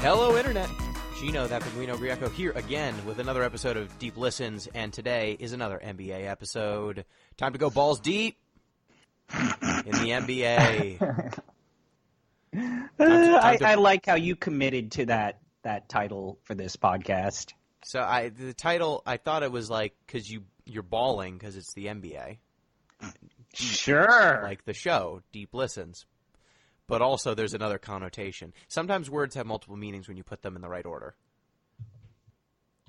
Hello, Internet. Gino, that Pinguino Grieco, here again with another episode of Deep Listens, and today is another NBA episode. Time to go balls deep in the NBA. I like how you committed to that title for this podcast. So the title, I thought it was like, because you're balling because it's the NBA. Sure. Like the show, Deep Listens. But also there's another connotation. Sometimes words have multiple meanings when you put them in the right order.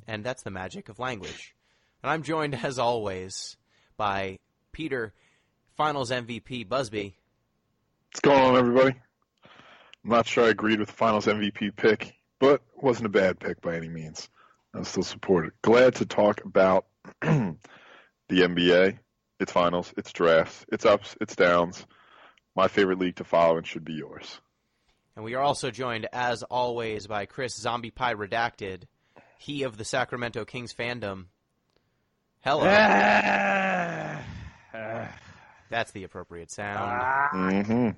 And that's the magic of language. And I'm joined, as always, by Peter, Finals MVP Busby. What's going on, everybody? I'm not sure I agreed with the Finals MVP pick, but it wasn't a bad pick by any means. I still support it. Glad to talk about the NBA, its finals, its drafts, its ups, its downs. My favorite league to follow and should be yours. And we are also joined, as always, by Chris ZombiePie REDACTED, he of the Sacramento Kings fandom. Hello. That's the appropriate sound. Mm-hmm.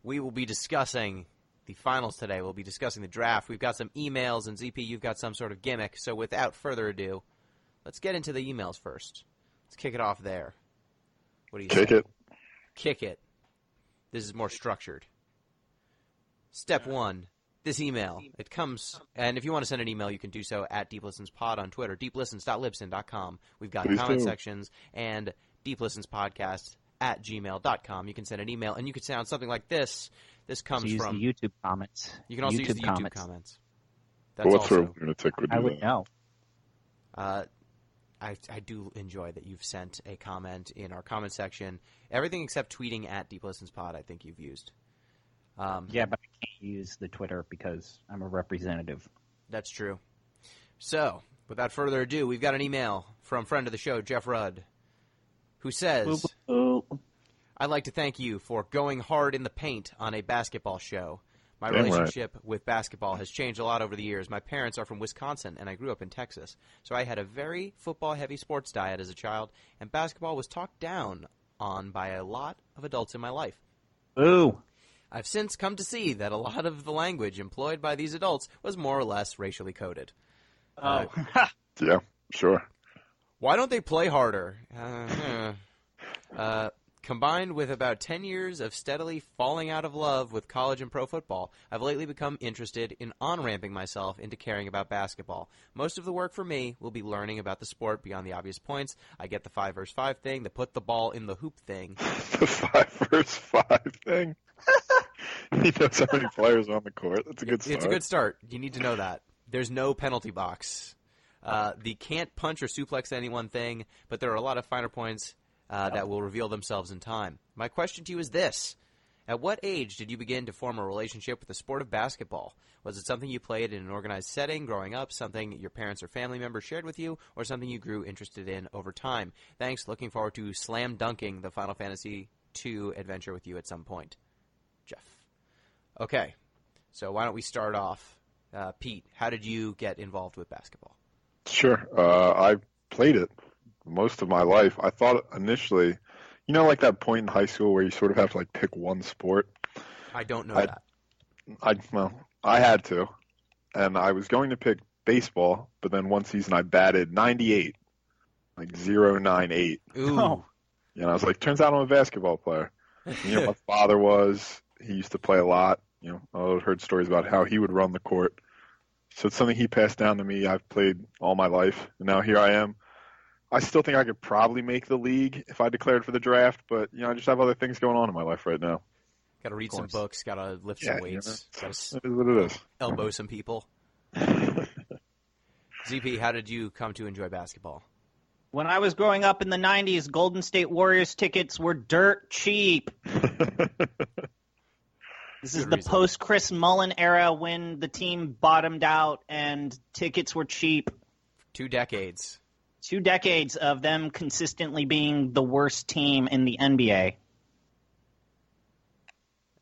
We will be discussing the finals today. We'll be discussing the draft. We've got some emails, and ZP, you've got some sort of gimmick. So without further ado, let's get into the emails first. Let's kick it off there. What do you Kick say? it. Kick it. This is more structured. Step 1, this email. It comes, and if you want to send an email, you can do so at deeplistenspod on Twitter, deeplistens.libsyn.com. We've got comment sections, and deeplistenspodcast@gmail.com. You can send an email, and you could sound something like this. This comes use from the YouTube comments. You can also use the YouTube comments. That's What also, sort of lunatic would do I would that? know. I do enjoy that you've sent a comment in our comment section. Everything except tweeting at deeplistenspod, I think you've used. Yeah, but I can't use the Twitter because I'm a representative. That's true. So, without further ado, we've got an email from friend of the show, Jeff Rudd, who says, I'd like to thank you for going hard in the paint on a basketball show. My relationship with basketball has changed a lot over the years. My parents are from Wisconsin, and I grew up in Texas. So I had a very football-heavy sports diet as a child, and basketball was talked down on by a lot of adults in my life. Ooh. I've since come to see that a lot of the language employed by these adults was more or less racially coded. Oh. Yeah, sure. Why don't they play harder? Combined with about 10 years of steadily falling out of love with college and pro football, I've lately become interested in on-ramping myself into caring about basketball. Most of the work for me will be learning about the sport beyond the obvious points. I get the 5 versus 5 thing, the put the ball in the hoop thing. The 5 versus 5 thing. He knows how many players are on the court. That's a good start. It's a good start. You need to know that. There's no penalty box. The can't punch or suplex anyone thing, but there are a lot of finer points that will reveal themselves in time. My question to you is this. At what age did you begin to form a relationship with the sport of basketball? Was it something you played in an organized setting growing up, something your parents or family members shared with you, or something you grew interested in over time? Thanks. Looking forward to slam dunking the Final Fantasy II adventure with you at some point. Jeff. Okay. So why don't we start off? Pete, how did you get involved with basketball? Sure. I played it most of my life. I thought initially, like that point in high school where you sort of have to pick one sport. I don't know that. I had to, and I was going to pick baseball, but then one season I batted 98, 0.98. Ooh. I was like, turns out I'm a basketball player. My father was. He used to play a lot. I heard stories about how he would run the court. So it's something he passed down to me. I've played all my life, and now here I am. I still think I could probably make the league if I declared for the draft, but I just have other things going on in my life right now. Got to read some books. Got to lift some weights. It is what it is. Elbow some people. ZP, how did you come to enjoy basketball? When I was growing up in the 90s, Golden State Warriors tickets were dirt cheap. This is the post-Chris Mullin era when the team bottomed out and tickets were cheap. 2 decades. 2 decades of them consistently being the worst team in the NBA.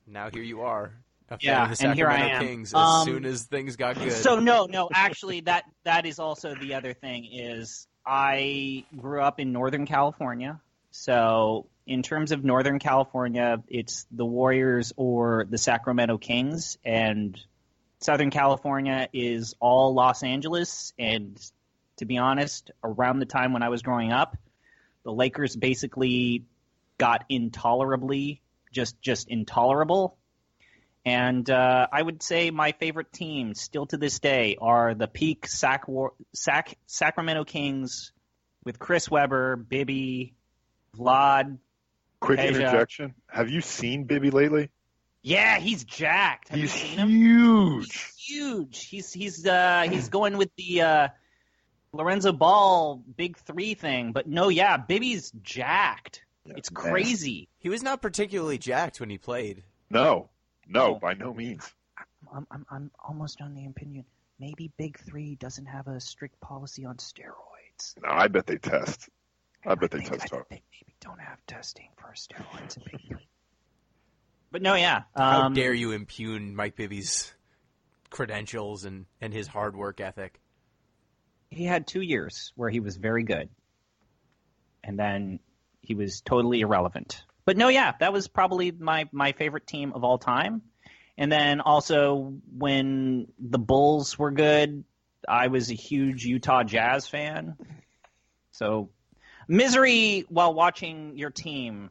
Now here you are. Yeah, the and here I am. Kings as soon as things got good. So no, actually that is also the other thing is I grew up in Northern California. So in terms of Northern California, it's the Warriors or the Sacramento Kings, and Southern California is all Los Angeles, and to be honest, around the time when I was growing up, the Lakers basically got intolerably just intolerable. And I would say my favorite teams still to this day are the peak Sacramento Kings with Chris Webber, Bibby, Vlad. Quick Peja. interjection. Have you seen Bibby lately? Yeah, he's jacked. Have He's you seen him? huge. He's huge. He's going with the Lorenzo Ball big three thing. But no, yeah, Bibby's jacked. It's crazy. He was not particularly jacked when he played. No, by no means. I'm almost on the opinion. Maybe Big Three doesn't have a strict policy on steroids. No, I bet they test. I bet they test They hard. maybe don't have testing for steroids in Big Three. But no, yeah. How dare you impugn Mike Bibby's credentials and his hard work ethic? He had 2 years where he was very good. And then he was totally irrelevant. But no, yeah, that was probably my favorite team of all time. And then also when the Bulls were good, I was a huge Utah Jazz fan. So misery while watching your team.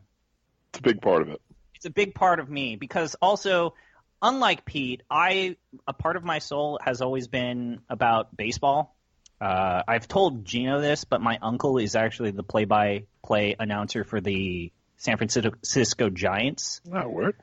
It's a big part of it. It's a big part of me because also, unlike Pete, a part of my soul has always been about baseball. I've told Gino this, but my uncle is actually the play-by-play announcer for the San Francisco Giants. That word?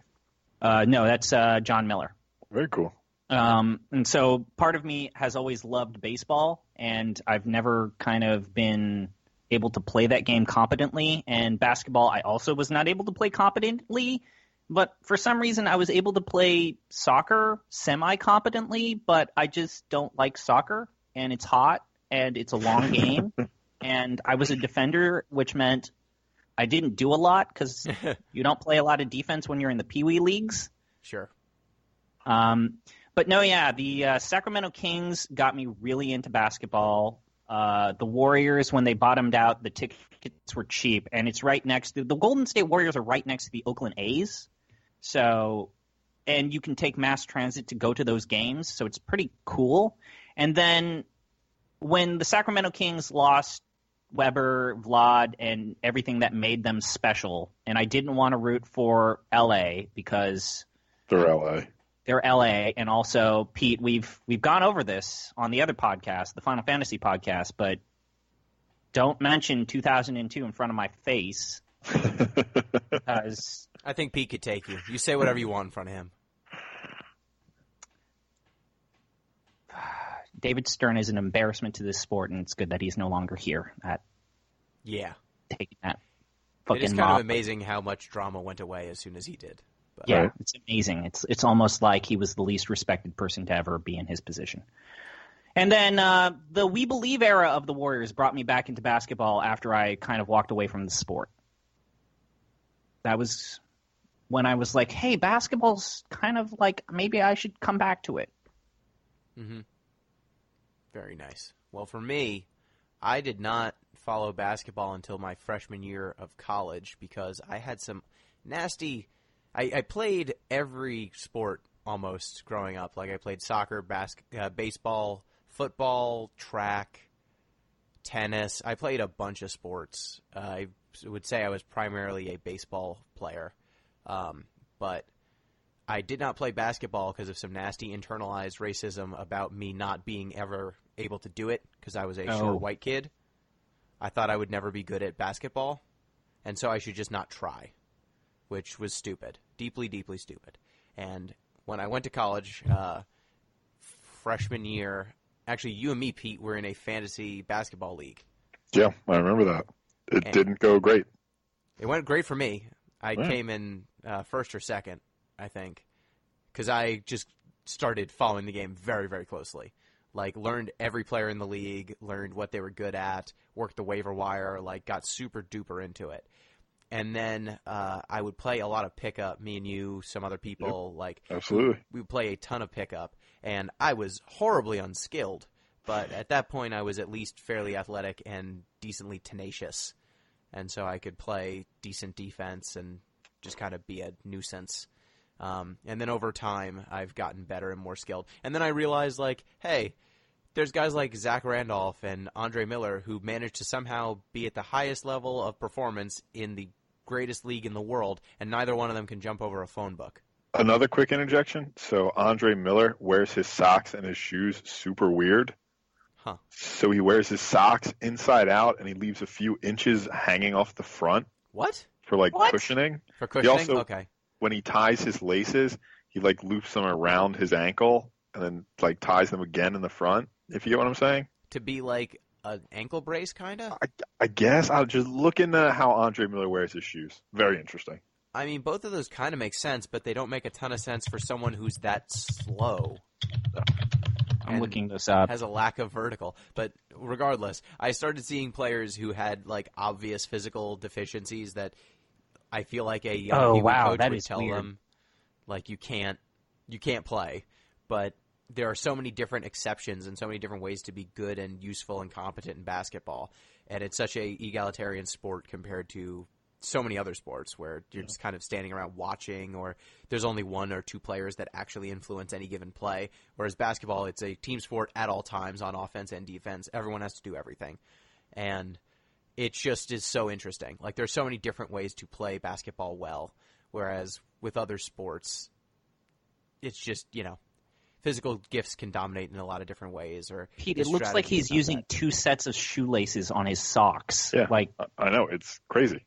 No, that's John Miller. Very cool. And so part of me has always loved baseball, and I've never kind of been able to play that game competently. And basketball, I also was not able to play competently. But for some reason, I was able to play soccer semi-competently, but I just don't like soccer, and it's hot, and it's a long game. And I was a defender, which meant I didn't do a lot because you don't play a lot of defense when you're in the Pee Wee leagues. Sure. But no, yeah, the Sacramento Kings got me really into basketball. The Warriors, when they bottomed out, the tickets were cheap, and it's right next to – the Golden State Warriors are right next to the Oakland A's. So – and you can take mass transit to go to those games, so it's pretty cool. And then when the Sacramento Kings lost Weber, Vlad, and everything that made them special, and I didn't want to root for L.A. because – They're L.A. They're LA, and also Pete. We've gone over this on the other podcast, the Final Fantasy podcast, but don't mention 2002 in front of my face because I think Pete could take you. You say whatever you want in front of him. David Stern is an embarrassment to this sport, and it's good that he's no longer here. Yeah, taking that it fucking is kind mob. of amazing how much drama went away as soon as he did. But. Yeah, Right. It's amazing. It's almost like he was the least respected person to ever be in his position. And then the We Believe era of the Warriors brought me back into basketball after I kind of walked away from the sport. That was when I was like, hey, basketball's kind of like maybe I should come back to it. Mm-hmm. Very nice. Well, for me, I did not follow basketball until my freshman year of college because I had some nasty – I played every sport almost growing up. Like I played soccer, baseball, football, track, tennis. I played a bunch of sports. I would say I was primarily a baseball player. But I did not play basketball because of some nasty internalized racism about me not being ever able to do it because I was a short white kid. I thought I would never be good at basketball, and so I should just not try, which was stupid, deeply, deeply stupid. And when I went to college, freshman year, actually you and me, Pete, were in a fantasy basketball league. Yeah, I remember that. It didn't go great. It went great for me. I Right. came in first or second, I think, because I just started following the game very, very closely. Like, learned every player in the league, learned what they were good at, worked the waiver wire, like, got super duper into it. And then I would play a lot of pickup, me and you, some other people. Yep, like absolutely. We would play a ton of pickup, and I was horribly unskilled. But at that point, I was at least fairly athletic and decently tenacious. And so I could play decent defense and just kind of be a nuisance. And then over time, I've gotten better and more skilled. And then I realized, like, hey, there's guys like Zach Randolph and Andre Miller who managed to somehow be at the highest level of performance in the greatest league in the world, and neither one of them can jump over a phone book. Another quick interjection. So Andre Miller wears his socks and his shoes super weird. Huh. So he wears his socks inside out, and he leaves a few inches hanging off the front. What? For, like, What? cushioning. For cushioning? He also, okay. when he ties his laces, he, like, loops them around his ankle and then, like, ties them again in the front, if you get what I'm saying. To be like an ankle brace, kind of? I guess. I'll just look into how Andre Miller wears his shoes. Very interesting. I mean, both of those kind of make sense, but they don't make a ton of sense for someone who's that slow. I'm and looking this up. has a lack of vertical. But regardless, I started seeing players who had, like, obvious physical deficiencies that I feel like a young Huey coach that would is tell weird. them, like, you can't play. But there are so many different exceptions and so many different ways to be good and useful and competent in basketball. And it's such a egalitarian sport compared to so many other sports where you're just kind of standing around watching, or there's only one or two players that actually influence any given play. Whereas basketball, it's a team sport at all times on offense and defense. Everyone has to do everything. And it just is so interesting. Like, there's so many different ways to play basketball well, whereas with other sports, it's just, physical gifts can dominate in a lot of different ways. Or Pete, the it looks like strategy he's is not using that. 2 sets of shoelaces on his socks. Yeah, Like, I know. It's crazy.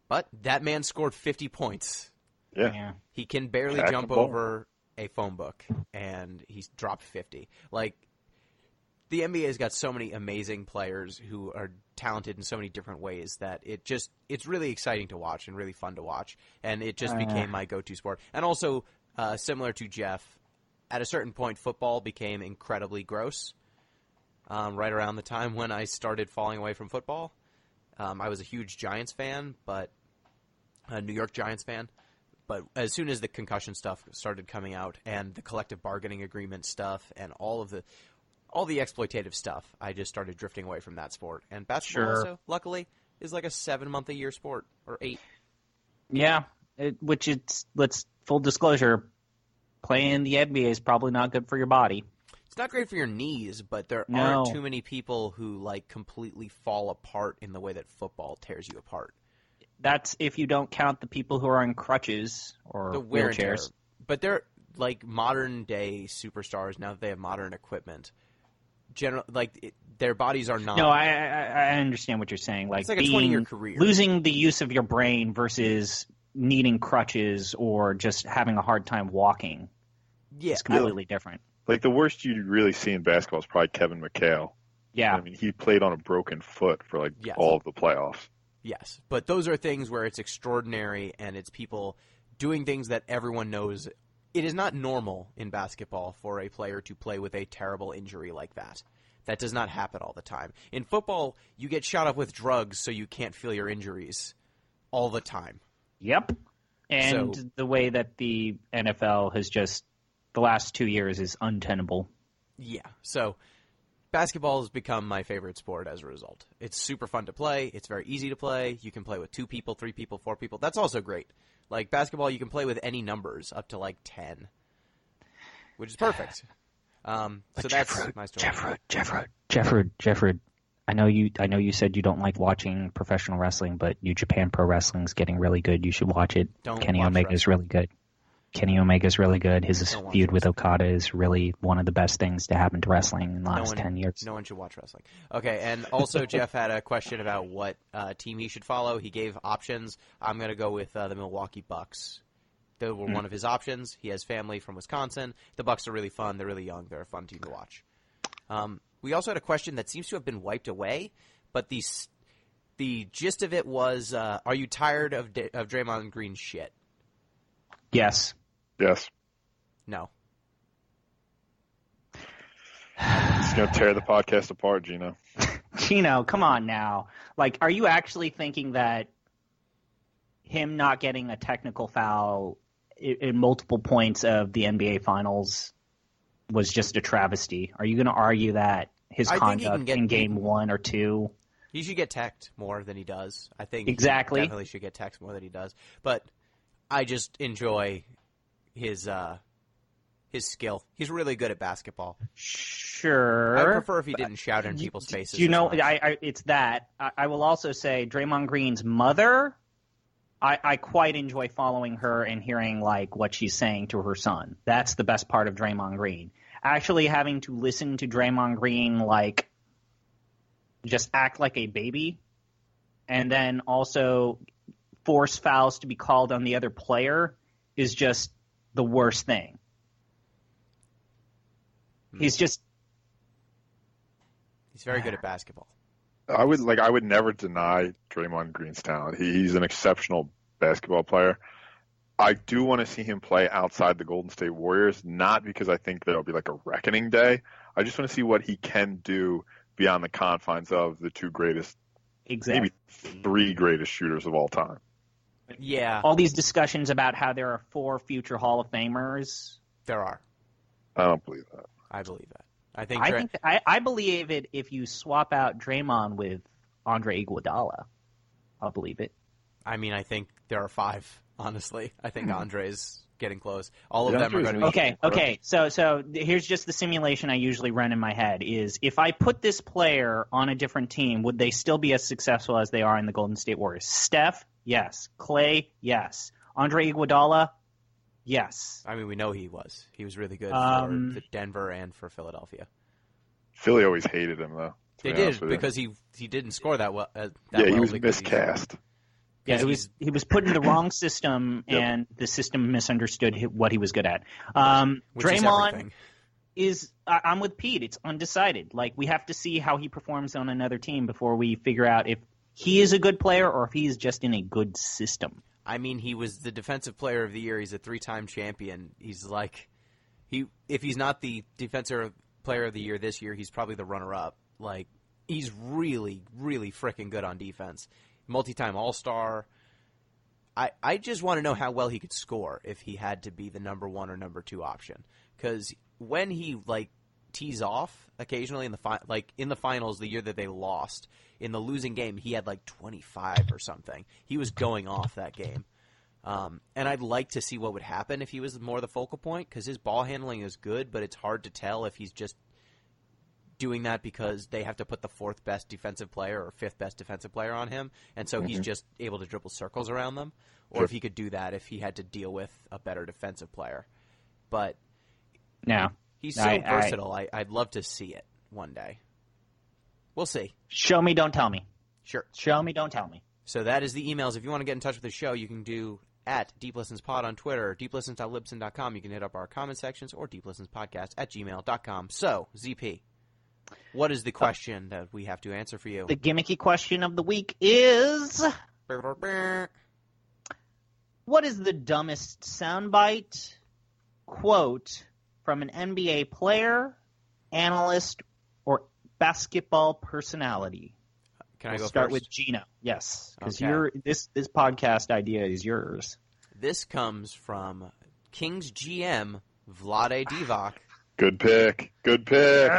But that man scored 50 points. Yeah. He can barely Pack jump the ball. over a phone book, and he's dropped 50. Like, the NBA's got so many amazing players who are talented in so many different ways that it's really exciting to watch and really fun to watch. And it just became my go-to sport. And also, similar to Jeff, at a certain point, football became incredibly gross. Right around the time when I started falling away from football. I was a huge Giants fan, but a New York Giants fan. But as soon as the concussion stuff started coming out and the collective bargaining agreement stuff and all the exploitative stuff, I just started drifting away from that sport. And basketball also, luckily, is like a 7-month-a-year sport, or 8. yeah, let's full disclosure, playing the NBA is probably not good for your body. It's not great for your knees, but there No. aren't too many people who, like, completely fall apart in the way that football tears you apart. That's if you don't count the people who are on crutches or The wear and tear. wheelchairs. But they're, like, modern-day superstars, now that they have modern equipment. Their bodies are not... No, I understand what you're saying. Like, It's like a 20-year career. Losing the use of your brain versus needing crutches or just having a hard time walking is completely different. Like, the worst you really see in basketball is probably Kevin McHale. Yeah. I mean, he played on a broken foot for, like, Yes. all of the playoffs. Yes, but those are things where it's extraordinary and it's people doing things that everyone knows. It is not normal in basketball for a player to play with a terrible injury like that. That does not happen all the time. In football, you get shot up with drugs so you can't feel your injuries all the time. Yep. And So- the way that the NFL has just, the last 2 years is untenable. Yeah, so basketball has become my favorite sport as a result. It's super fun to play. It's very easy to play. You can play with 2 people, 3 people, 4 people. That's also great. Like, basketball, you can play with any numbers up to, like, 10, which is perfect. So that's my story. Jeffrey, I know you said you don't like watching professional wrestling, but New Japan Pro Wrestling's getting really good. You should watch it. Don't Kenny watch Omega's wrestling. really good. Kenny Omega's really good. His Don't watch feud with wrestling. Okada is really one of the best things to happen to wrestling in the last 10 years. No one should watch wrestling. Okay, and also Jeff had a question about what team he should follow. He gave options. I'm going to go with the Milwaukee Bucks. They were one of his options. He has family from Wisconsin. The Bucks are really fun. They're really young. They're a fun team to watch. We also had a question that seems to have been wiped away, but the gist of it was, are you tired of Draymond Green's shit? Yes. Yes. No. It's going to tear the podcast apart, Gino. Gino, come on now. Like, are you actually thinking that him not getting a technical foul in multiple points of the NBA Finals was just a travesty? Are you going to argue that his I think he can conduct get in Game beaten. 1 or 2? He should get teched more than he does. I think Exactly. he definitely should get teched more than he does. But I just enjoy his skill. He's really good at basketball. Sure. I prefer if he didn't shout in people's faces. You know, as much. it's that. I will also say Draymond Green's mother, I quite enjoy following her and hearing like what she's saying to her son. That's the best part of Draymond Green. Actually having to listen to Draymond Green like just act like a baby and then also force fouls to be called on the other player is just the worst thing. He's very good at basketball. I would never deny Draymond Green's talent. He's an exceptional basketball player. I do want to see him play outside the Golden State Warriors, not because I think there'll be like a reckoning day. I just want to see what he can do beyond the confines of the two greatest, maybe three greatest shooters of all time. Yeah. All these discussions about how there are 4 future Hall of Famers. There are. I don't believe that. I believe that. I believe it if you swap out Draymond with Andre Iguodala. I'll believe it. I mean, I think there are 5, honestly. I think Andre's getting close. All of them are going to be... Okay. So here's just the simulation I usually run in my head is if I put this player on a different team, would they still be as successful as they are in the Golden State Warriors? Steph? Yes. Clay? Yes. Andre Iguodala? Yes. I mean, we know he was. He was really good for Denver and for Philadelphia. Philly always hated him, though. They did, because he didn't score that well. He was miscast. Yeah, he was put in the wrong system, and the system misunderstood what he was good at. Draymond is I'm with Pete. It's undecided. Like, we have to see how he performs on another team before we figure out if he is a good player or if he is just in a good system. I mean, he was the Defensive Player of the Year. He's a 3-time champion. He's like, if he's not the Defensive Player of the Year this year, he's probably the runner-up. Like, he's really, really freaking good on defense. Multi-time All-Star. I just want to know how well he could score if he had to be the number 1 or number 2 option. Because when he tees off occasionally in the finals the year that they lost, in the losing game he had 25 or something. He was going off that game. And I'd like to see what would happen if he was more the focal point, because his ball handling is good, but it's hard to tell if he's just doing that because they have to put the 4th best defensive player or 5th best defensive player on him, and so he's just able to dribble circles around them, or if he could do that if he had to deal with a better defensive player. But he's so versatile. I'd love to see it one day. We'll see. Show me, don't tell me. Sure. Show me, don't tell me. So that is the emails. If you want to get in touch with the show, you can do at DeepListensPod on Twitter, deeplistens.libsyn.com. You can hit up our comment sections, or deeplistenspodcast@gmail.com. So, ZP, what is the question that we have to answer for you? The gimmicky question of the week is... What is the dumbest soundbite, quote, from an NBA player, analyst, or basketball personality? Can I go start first? With Gino. Yes, because this podcast idea is yours. This comes from Kings GM Vlade Divac. Good pick. Good pick.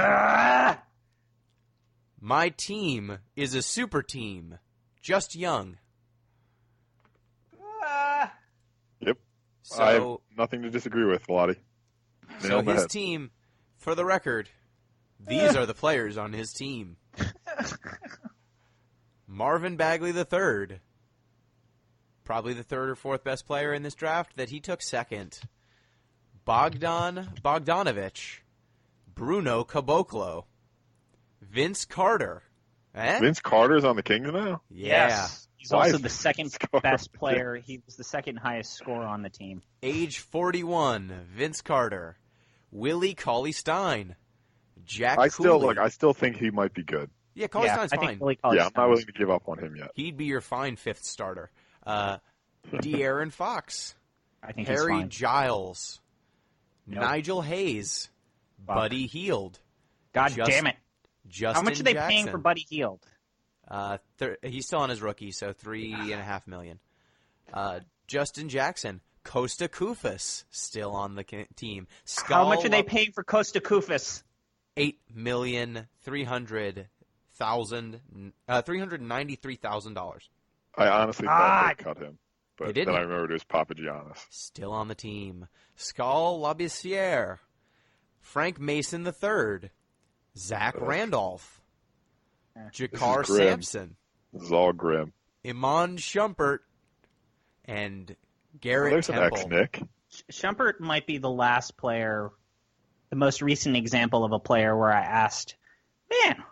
My team is a super team, just young. Yep. So, I have nothing to disagree with, Vlade. So his team, for the record, these are the players on his team. Marvin Bagley III, probably the 3rd or 4th best player in this draft that he took 2nd. Bogdan Bogdanovic, Bruno Caboclo, Vince Carter. Vince Carter's on the Kings now? Yeah. Yes. He's also the 2nd best player. He was the 2nd highest scorer on the team. Age 41, Vince Carter. Willie Cauley-Stein. Jack I Cooley. still think he might be good. Yeah, Cauley-Stein's fine. I'm not willing to give up on him yet. He'd be your fine 5th starter. De'Aaron Fox. I think Harry he's fine. Giles. Nope. Nigel Hayes. Buddy Hield. God damn it. Justin How much are they Jackson. paying for Buddy Hield? He's still on his rookie, so $3.5 million. Justin Jackson. Costa Koufos still on the team. How much are they paying for Costa Koufos? $8,393,000. I honestly thought they cut him. But didn't. then I remembered it was Papagiannis. Still on the team. Skal Labissiere, Frank Mason III, Zach Randolph, Jakar Sampson. This is all grim. Iman Shumpert, and Garrett There's Temple. an ex-Nick. Shumpert might be the last player, the most recent example of a player where I asked, man,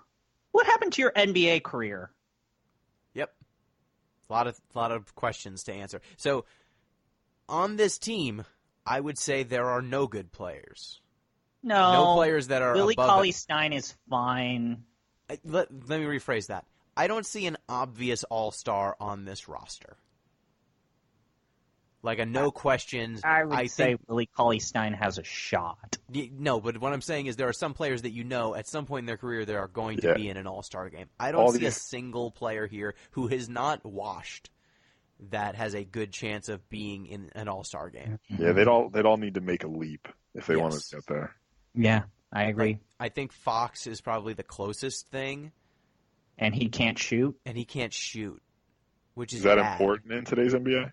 what happened to your NBA career? Yep. A lot of questions to answer. So, on this team, I would say there are no good players. No players that are Willie above Cauley-Stein is fine. Let me rephrase that. I don't see an obvious all-star on this roster. Like a no questions. I would say Willie Cauley-Stein has a shot. No, but what I'm saying is there are some players that you know at some point in their career they are going to be in an all-star game. I don't see a single player here who is not washed that has a good chance of being in an all-star game. Yeah, they'd all need to make a leap if they want to get there. Yeah, I agree. I think Fox is probably the closest thing. And he can't shoot? Which is that bad. important in today's NBA?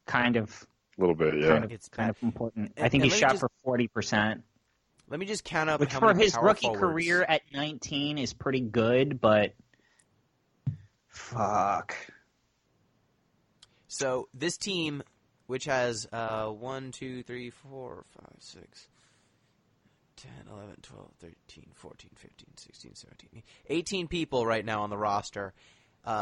Kind of. A little bit, yeah. It's kind of important. I think he shot for 40%. Let me just count up Which how for many his power rookie forwards. career at 19 is pretty good, but fuck. So this team, which has 1, 2, 3, 4, 5, 6, 10, 11, 12, 13, 14, 15, 16, 17, 18 people right now on the roster.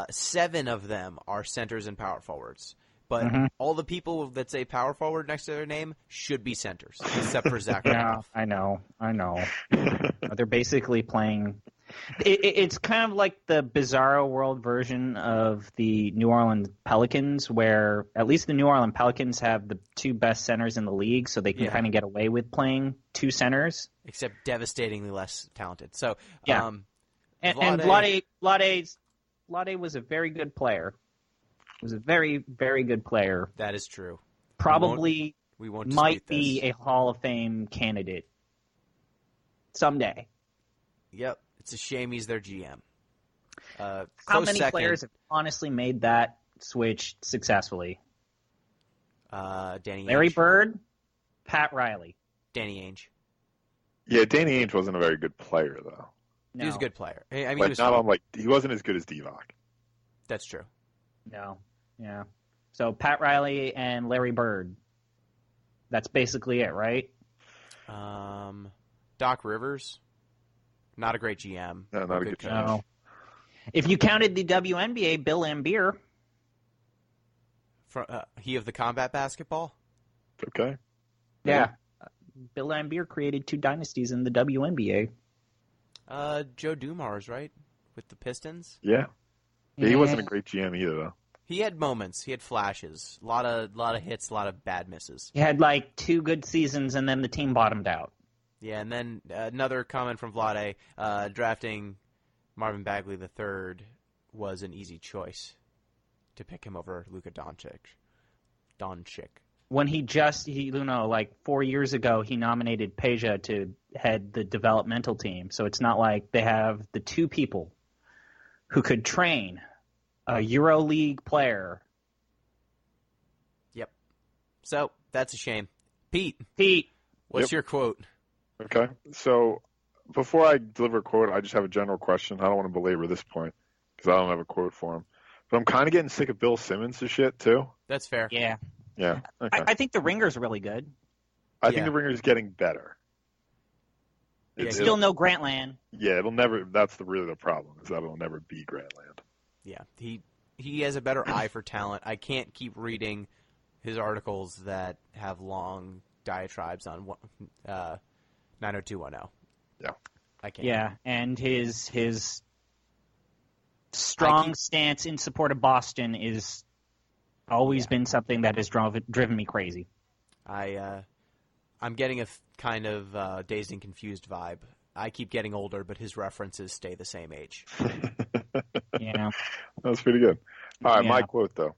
7 of them are centers and power forwards. But all the people that say power forward next to their name should be centers, except for Zach Randolph. I know. They're basically playing. It's kind of like the bizarro world version of the New Orleans Pelicans, where at least the New Orleans Pelicans have the 2 best centers in the league, so they can kind of get away with playing 2 centers. Except devastatingly less talented. So, yeah. And Vlade was a very good player. Was a very, very good player. That is true. Probably we won't might be this. a Hall of Fame candidate someday. Yep. It's a shame he's their GM. How many players have honestly made that switch successfully? Danny Larry Ainge. Bird, Pat Riley. Danny Ainge. Yeah, Danny Ainge wasn't a very good player, though. No. He was a good player. I mean, But he was not fine. on, like, he wasn't as good as Divock. That's true. No. Yeah. So Pat Riley and Larry Bird. That's basically it, right? Doc Rivers. Not a great GM. No, not a good coach. GM. No. If you counted the WNBA, Bill Laimbeer. He of the combat basketball? Okay. Yeah. Bill Laimbeer created 2 dynasties in the WNBA. Joe Dumars, right? With the Pistons? Yeah. He wasn't a great GM either, though. He had moments. He had flashes. A lot of hits, a lot of bad misses. He had like 2 good seasons, and then the team bottomed out. Yeah, and then another comment from Vlade, drafting Marvin Bagley III was an easy choice to pick him over Luka Doncic. When like 4 years ago, he nominated Peja to head the developmental team. So it's not like they have the 2 people who could train a EuroLeague player. Yep. So that's a shame. Pete, what's your quote? Okay. So before I deliver a quote, I just have a general question. I don't want to belabor this point because I don't have a quote for him. But I'm kind of getting sick of Bill Simmons' shit, too. That's fair. Yeah. Yeah. Okay. I think the Ringer's really good. I think the Ringer's getting better. Still no Grantland. Yeah, it'll never. That's really the problem, is that it'll never be Grantland. Yeah, he has a better eye for talent. I can't keep reading his articles that have long diatribes on 90210. Yeah, I can't. Yeah, and his strong stance in support of Boston is always been something that has driven me crazy. I'm getting a kind of dazed and confused vibe. I keep getting older, but his references stay the same age. Yeah. That's pretty good. All right, my quote, though.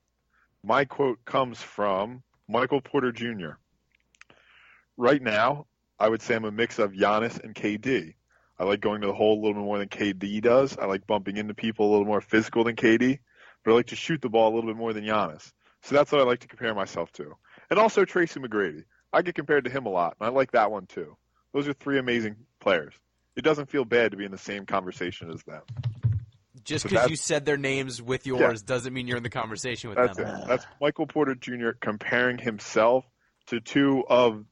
My quote comes from Michael Porter Jr. Right now, I would say I'm a mix of Giannis and KD. I like going to the hole a little bit more than KD does. I like bumping into people a little more physical than KD, but I like to shoot the ball a little bit more than Giannis. So that's what I like to compare myself to. And also Tracy McGrady. I get compared to him a lot, and I like that one too. Those are 3 amazing players. It doesn't feel bad to be in the same conversation as them. Just because you said their names with yours doesn't mean you're in the conversation with them. That's Michael Porter Jr. comparing himself to 2 of,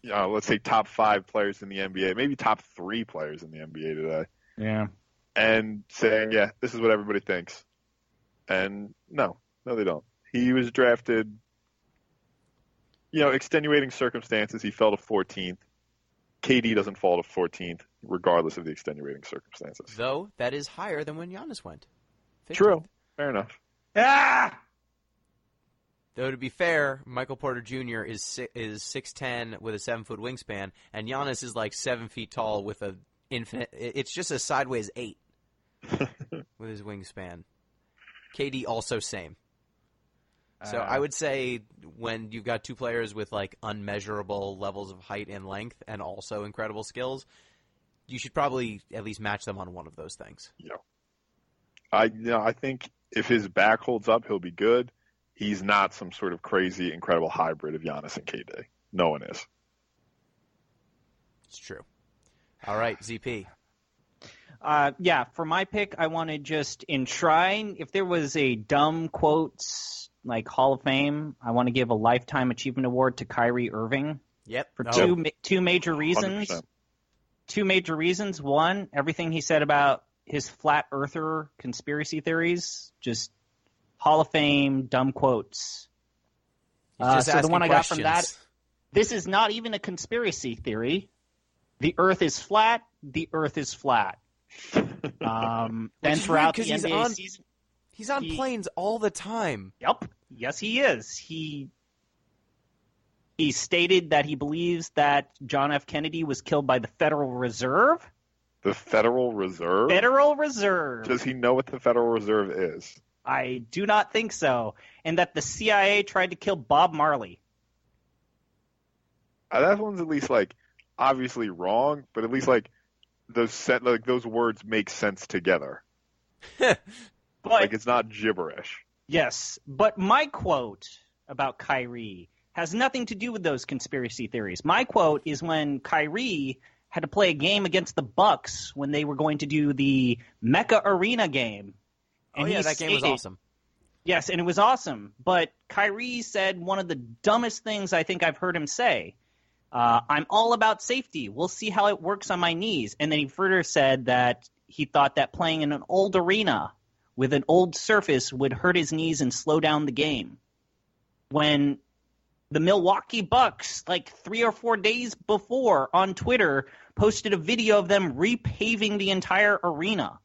let's say, top 5 players in the NBA, maybe top 3 players in the NBA today. Yeah. And saying, yeah, this is what everybody thinks. And no, they don't. He was drafted, extenuating circumstances. He fell to 14th. KD doesn't fall to 14th, regardless of the extenuating circumstances. Though, that is higher than when Giannis went. 15th. True. Fair enough. Ah! Though, to be fair, Michael Porter Jr. is 6'10" with a 7-foot wingspan, and Giannis is like 7 feet tall with a infinite. It's just a sideways 8 with his wingspan. KD also same. So I would say when you've got 2 players with like unmeasurable levels of height and length and also incredible skills, you should probably at least match them on one of those things. Yeah. I think if his back holds up, he'll be good. He's not some sort of crazy, incredible hybrid of Giannis and KD. No one is. It's true. All right, ZP. For my pick, I want to just enshrine, if there was a dumb quotes like Hall of Fame, I want to give a Lifetime Achievement Award to Kyrie Irving. Yep. For two major reasons. 100%. 2 major reasons. One, everything he said about his flat earther conspiracy theories, just Hall of Fame dumb quotes. So the one I got from that, this is not even a conspiracy theory. The Earth is flat. The Earth is flat. Then throughout the NBA season, he's on planes all the time. Yep. Yes, he is. He stated that he believes that John F. Kennedy was killed by the Federal Reserve. The Federal Reserve? Federal Reserve. Does he know what the Federal Reserve is? I do not think so. And that the CIA tried to kill Bob Marley. That one's at least obviously wrong, but at least those words make sense together. But it's not gibberish. Yes, but my quote about Kyrie has nothing to do with those conspiracy theories. My quote is when Kyrie had to play a game against the Bucks when they were going to do the Mecca Arena game. And that game was awesome. Yes, and it was awesome. But Kyrie said one of the dumbest things I think I've heard him say. I'm all about safety. We'll see how it works on my knees. And then he further said that he thought that playing in an old arena with an old surface would hurt his knees and slow down the game. When the Milwaukee Bucks, 3 or 4 days before on Twitter, posted a video of them repaving the entire arena.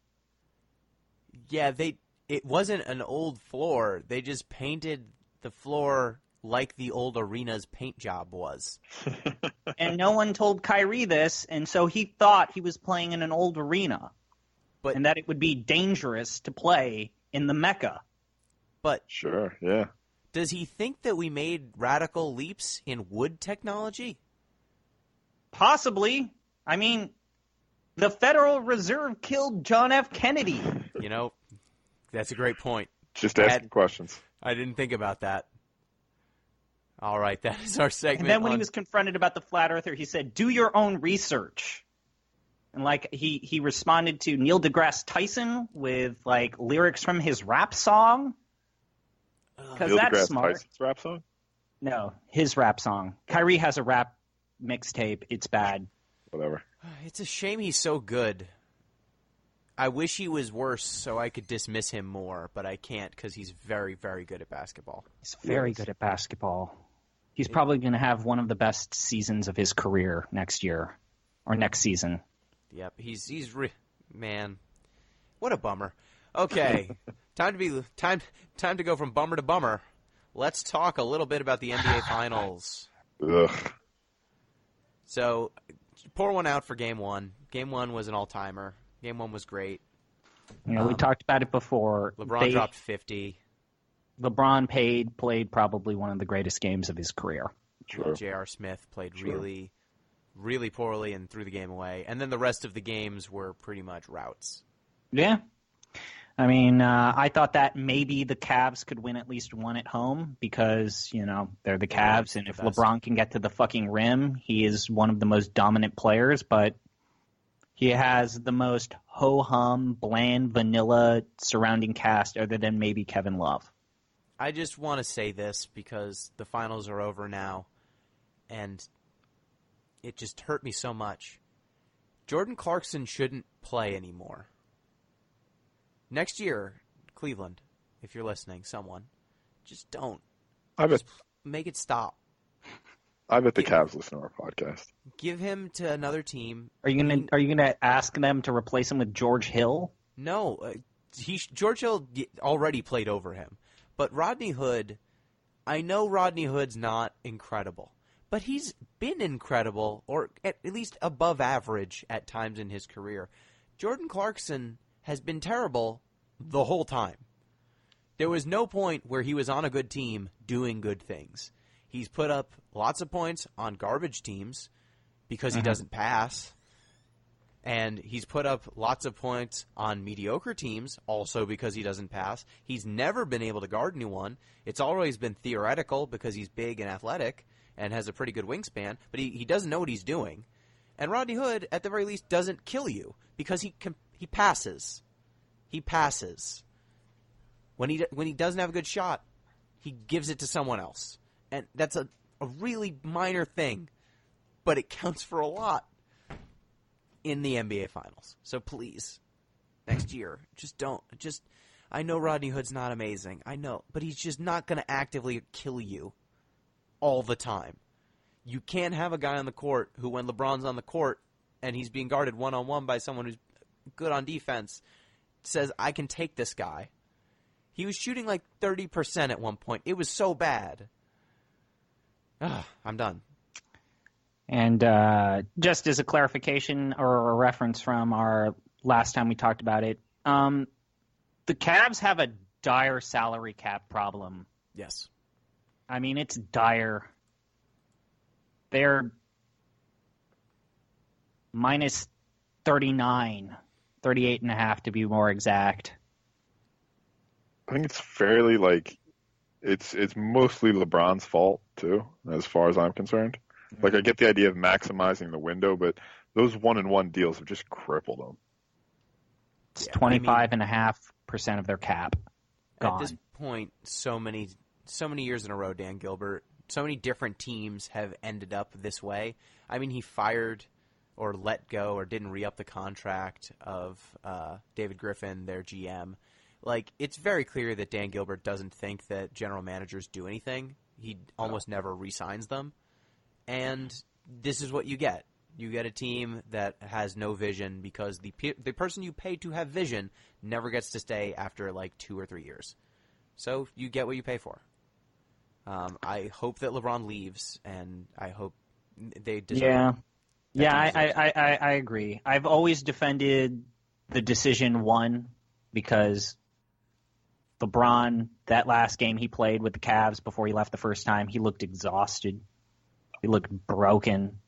Yeah, it wasn't an old floor. They just painted the floor like the old arena's paint job was. And no one told Kyrie this, and so he thought he was playing in an old arena. And that it would be dangerous to play in the Mecca. But sure, yeah. Does he think that we made radical leaps in wood technology? Possibly. I mean, the Federal Reserve killed John F. Kennedy. That's a great point. Just asking questions. I didn't think about that. All right, that is our segment. And then when he was confronted about the flat earther, he said, do your own research. And he responded to Neil deGrasse Tyson with lyrics from his rap song. Because that's smart. Tyson's rap song? No, his rap song. Kyrie has a rap mixtape. It's bad. Whatever. It's a shame he's so good. I wish he was worse so I could dismiss him more, but I can't because he's very, very good at basketball. He's very good at basketball. He's probably going to have one of the best seasons of his career next year or next season. Yep, man, what a bummer. Okay, time to go from bummer to bummer. Let's talk a little bit about the NBA Finals. Ugh. So, pour one out for Game 1. Game 1 was an all-timer. Game 1 was great. We talked about it before. LeBron dropped 50. LeBron played probably one of the greatest games of his career. Sure. J.R. Smith played really, really poorly and threw the game away. And then the rest of the games were pretty much routes. Yeah. I mean, I thought that maybe the Cavs could win at least one at home because, they're the Cavs, and if LeBron can get to the fucking rim, he is one of the most dominant players, but he has the most ho-hum, bland, vanilla surrounding cast other than maybe Kevin Love. I just want to say this because the finals are over now, and it just hurt me so much. Jordan Clarkson shouldn't play anymore. Next year, Cleveland, if you're listening, someone, just don't. Just make it stop. I bet the Cavs listen to our podcast. Give him to another team. Are you gonna ask them to replace him with George Hill? No, George Hill already played over him. But Rodney Hood, I know Rodney Hood's not incredible, but he's been incredible, or at least above average at times in his career. Jordan Clarkson has been terrible the whole time. There was no point where he was on a good team doing good things. He's put up lots of points on garbage teams because he doesn't pass. And he's put up lots of points on mediocre teams also because he doesn't pass. He's never been able to guard anyone. It's always been theoretical because he's big and athletic and has a pretty good wingspan, but he doesn't know what he's doing. And Rodney Hood, at the very least, doesn't kill you because he passes. He passes. When he doesn't have a good shot, he gives it to someone else. And that's a really minor thing, but it counts for a lot in the NBA Finals. So please, next year, I know Rodney Hood's not amazing. I know, but he's just not going to actively kill you all the time. You can't have a guy on the court who, when LeBron's on the court and he's being guarded one-on-one by someone who's good on defense, says, I can take this guy. He was shooting like 30% at one point. It was so bad. I'm done. And just as a clarification or a reference from our last time we talked about it, the Cavs have a dire salary cap problem. Yes. I mean, it's dire. They're minus 39, 38.5 to be more exact. I think it's fairly it's mostly LeBron's fault too, as far as I'm concerned. Like, I get the idea of maximizing the window, but those 1-and-1 deals have just crippled them. It's 25.5% of their cap gone. At this point, so many years in a row, Dan Gilbert, so many different teams have ended up this way. I mean, he fired or let go or didn't re-up the contract of David Griffin, their GM. Like, it's very clear that Dan Gilbert doesn't think that general managers do anything. He almost never re-signs them. And this is what you get. You get a team that has no vision because the person you pay to have vision never gets to stay after like 2 or 3 years. So you get what you pay for. I hope that LeBron leaves, and I hope they deserve I agree. I've always defended the decision one because LeBron, that last game he played with the Cavs before he left the first time, he looked exhausted. He looked broken.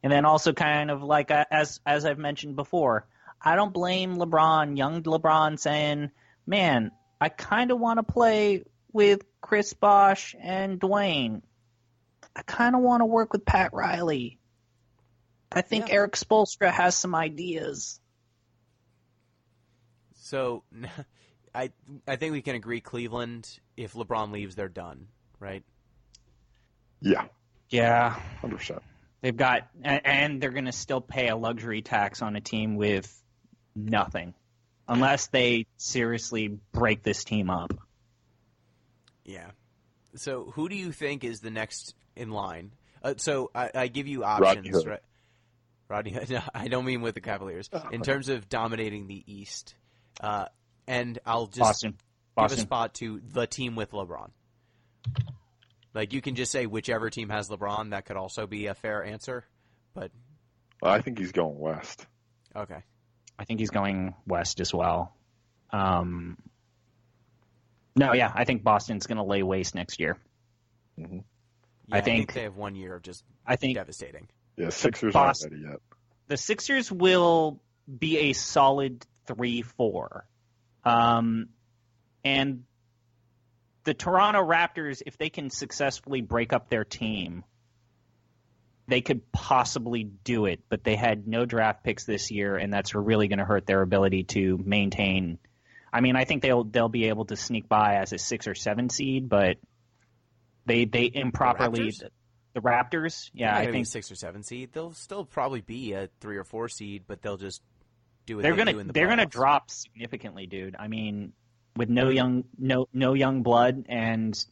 And then also kind of like, as I've mentioned before, I don't blame LeBron, young LeBron, saying, man, I kind of want to play with Chris Bosh and Dwayne. I kind of want to work with Pat Riley. I think Eric Spoelstra has some ideas. So I think we can agree Cleveland, if LeBron leaves, they're done, right? Yeah. Yeah. 100%. They've got, and they're going to still pay a luxury tax on a team with nothing, unless they seriously break this team up. Yeah. So who do you think is the next in line? So I give you options, right? Rodney Hood. No, I don't mean with the Cavaliers. In terms of dominating the East. And I'll just give a spot to the team with LeBron. Like, you can just say whichever team has LeBron. That could also be a fair answer. But I think he's going west. Okay. I think he's going west as well. I think Boston's going to lay waste next year. Mm-hmm. Yeah, I think they have 1 year of just devastating. Yeah, Sixers aren't ready yet. The Sixers will be a solid 3-4. And the Toronto Raptors, if they can successfully break up their team, they could possibly do it, but they had no draft picks this year, and that's really going to hurt their ability to maintain. I mean, I think they'll be able to sneak by as a 6 or 7 seed, but they improperly the Raptors, yeah, I think 6 or 7 seed. They'll still probably be a 3 or 4 seed, but they'll just do what they're they gonna do in the they're playoffs. gonna drop significantly, dude. I mean, with no young blood and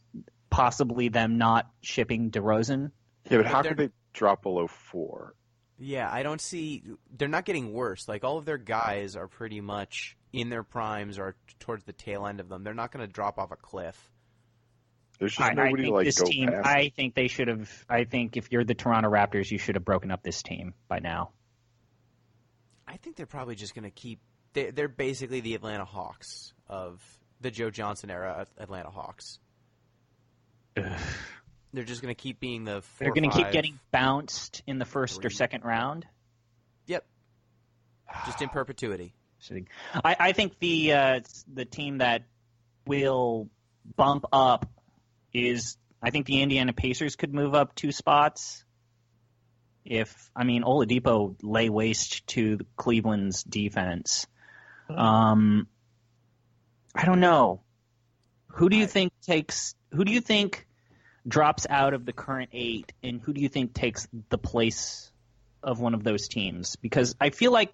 possibly them not shipping DeRozan. Yeah, but how could they drop below 4? Yeah, I don't see. They're not getting worse. Like, all of their guys are pretty much in their primes or towards the tail end of them. They're not going to drop off a cliff. There's just nobody to like this go team, past. I think they should have. I think if you're the Toronto Raptors, you should have broken up this team by now. I think they're probably just going to keep. They're basically the Atlanta Hawks of the Joe Johnson era Atlanta Hawks. They're just going to keep being the 4 They're going to keep 5, getting bounced in the first 3. or second round. Yep. Just in perpetuity. I think the team that will bump up is, I think the Indiana Pacers could move up 2 spots. Oladipo lay waste to Cleveland's defense. I don't know. Who do you think drops out of the current 8, and who do you think takes the place of one of those teams? Because I feel like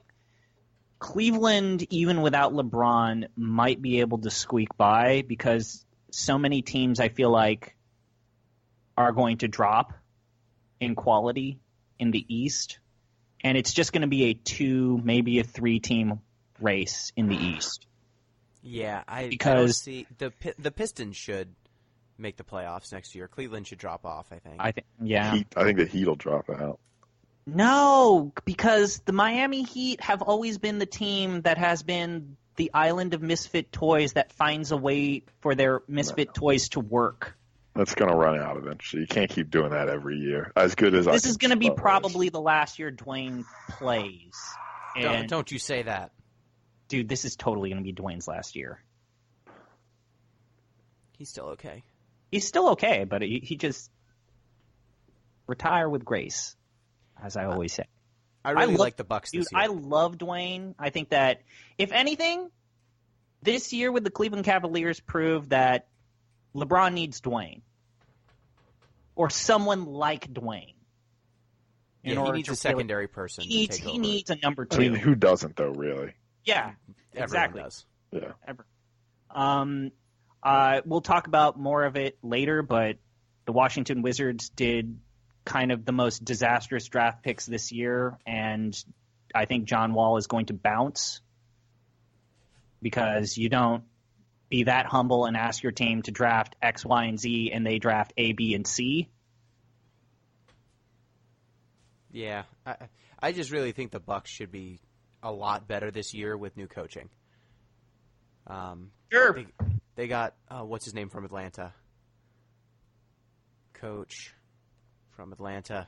Cleveland, even without LeBron, might be able to squeak by because so many teams I feel like are going to drop in quality in the East, and it's just going to be a 2, maybe a 3-team race in the East. Yeah, I don't Because see the Pistons should make the playoffs next year. Cleveland should drop off, I think. I think the Heat will drop out. No, because the Miami Heat have always been the team that has been the island of misfit toys that finds a way for their misfit toys to work. That's going to run out eventually. You can't keep doing that every year. As good as this is going to be probably the last year Dwayne plays. And, don't you say that. Dude, this is totally going to be Dwayne's last year. He's still okay. He's still okay, but he just retire with grace, as I always say. I really like the Bucks this year. I love Dwayne. I think that, if anything, this year with the Cleveland Cavaliers proved that LeBron needs Dwayne. Or someone like Dwayne. He needs a secondary person to take over. He needs a number 2. I mean, who doesn't, though, really? Yeah, exactly. Everyone does. Yeah. We'll talk about more of it later, but the Washington Wizards did kind of the most disastrous draft picks this year, and I think John Wall is going to bounce because you don't be that humble and ask your team to draft X, Y, and Z, and they draft A, B, and C. Yeah, I just really think the Bucks should be a lot better this year with new coaching. Sure. They got what's his name from Atlanta? Coach from Atlanta,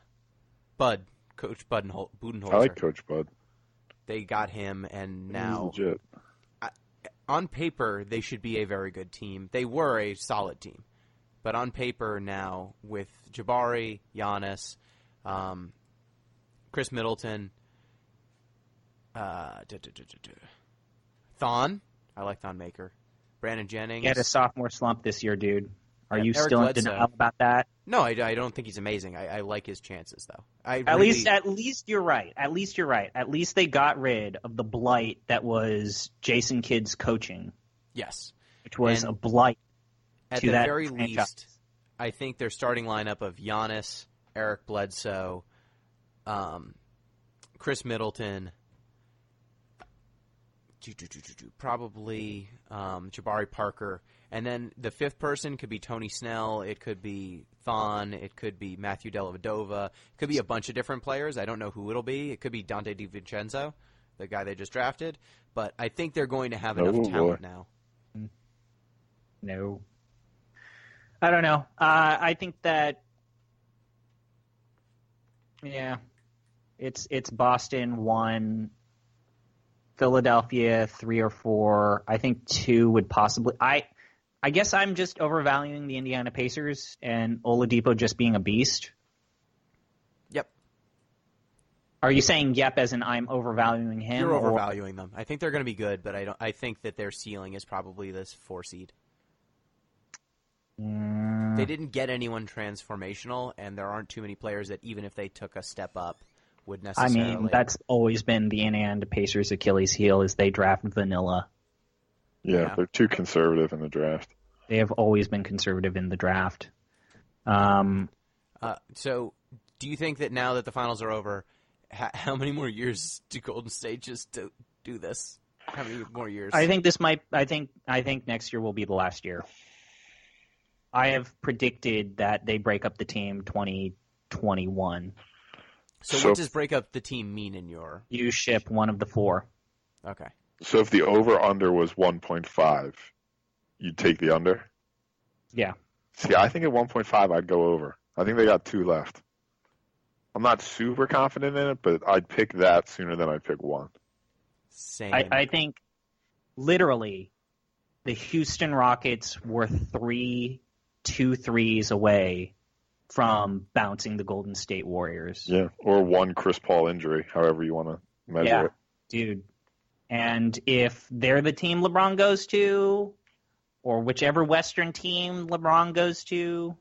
Coach Budenholzer. I like Coach Bud. They got him, and now He's legit. On paper they should be a very good team. They were a solid team, but on paper now with Jabari, Giannis, Chris Middleton, Thon. I like Thon Maker. Brandon Jennings. He had a sophomore slump this year, dude. Are you Eric still in Bledsoe. denial about that? No, I don't think he's amazing. I like his chances, though. At least you're right. At least you're right. At least they got rid of the blight that was Jason Kidd's coaching. Yes. Which was a blight at to the that very franchise. least, I think their starting lineup of Giannis, Eric Bledsoe, Chris Middleton, probably Jabari Parker, and then the fifth person could be Tony Snell, it could be Thon, it could be Matthew Dellavedova, it could be a bunch of different players. I don't know who it'll be. It could be Dante DiVincenzo, the guy they just drafted, but I think they're going to have enough talent now. No. I don't know. I think that, yeah, it's Boston 1, Philadelphia 3 or 4. I think 2 would possibly. I guess I'm just overvaluing the Indiana Pacers and Oladipo just being a beast. Yep. Are you saying yep as in I'm overvaluing him? You're overvaluing them. I think they're going to be good, but I think that their ceiling is probably this 4 seed. They didn't get anyone transformational, and there aren't too many players that even if they took a step up would necessarily. I mean, that's always been the Indiana Pacers' Achilles heel is they draft vanilla. Yeah, they're too conservative in the draft. They have always been conservative in the draft. So, do you think that now that the finals are over, how many more years do Golden State just do this? How many more years? I think next year will be the last year. I have predicted that they break up the team 2021. So what does break up the team mean in your? You ship one of the 4. Okay. So if the over-under was 1.5, you'd take the under? Yeah. See, I think at 1.5 I'd go over. I think they got 2 left. I'm not super confident in it, but I'd pick that sooner than I'd pick 1. Same. I think literally the Houston Rockets were 2 threes away from bouncing the Golden State Warriors. Yeah, or 1 Chris Paul injury, however you want to measure it. Dude. And if they're the team LeBron goes to, or whichever Western team LeBron goes to,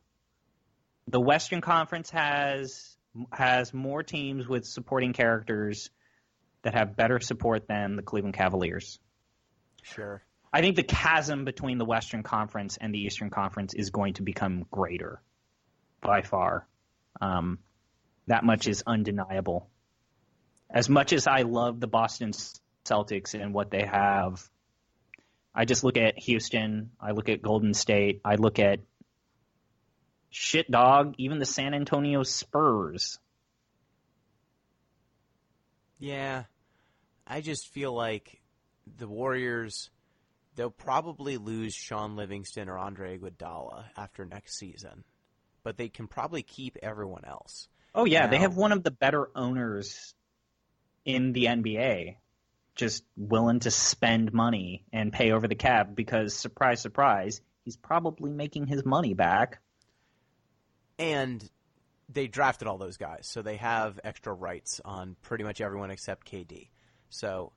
the Western Conference has more teams with supporting characters that have better support than the Cleveland Cavaliers. Sure. I think the chasm between the Western Conference and the Eastern Conference is going to become greater, by far. That much is undeniable. As much as I love the Boston Celtics and what they have, I just look at Houston, I look at Golden State, I look at shit dog, even the San Antonio Spurs. Yeah. I just feel like the Warriors, they'll probably lose Sean Livingston or Andre Iguodala after next season, but they can probably keep everyone else. Oh, yeah, now, they have one of the better owners in the NBA, just willing to spend money and pay over the cap because, surprise, surprise, he's probably making his money back. And they drafted all those guys, so they have extra rights on pretty much everyone except KD. So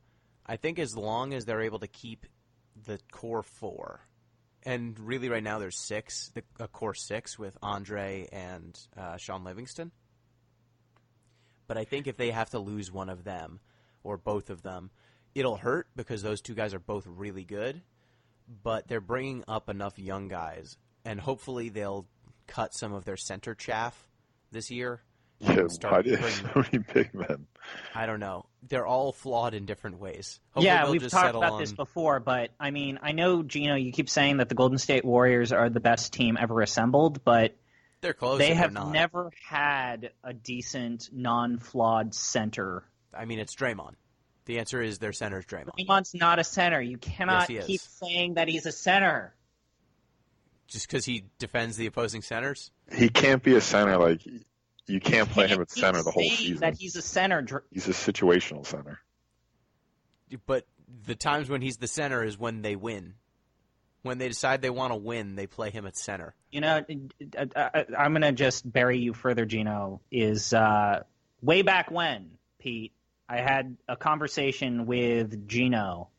I think as long as they're able to keep the core 4, and really right now there's 6, a core 6 with Andre and Sean Livingston. But I think if they have to lose one of them or both of them, it'll hurt because those 2 guys are both really good, but they're bringing up enough young guys, and hopefully they'll cut some of their center chaff this year. Yeah, why do so many big men? I don't know. They're all flawed in different ways. Hopefully we've talked about this before, but I mean, I know, Gino, you keep saying that the Golden State Warriors are the best team ever assembled, but they're close. They have never had a decent, non-flawed center. I mean, it's Draymond. The answer is their center is Draymond. Draymond's not a center. You cannot keep saying that he's a center. Just because he defends the opposing centers? He can't be a center. Like, you can't play him at center the whole season. That he's a center. He's a situational center. But the times when he's the center is when they win. When they decide they want to win, they play him at center. You know, I'm going to just bury you further, Gino, is way back when, Pete, I had a conversation with Gino,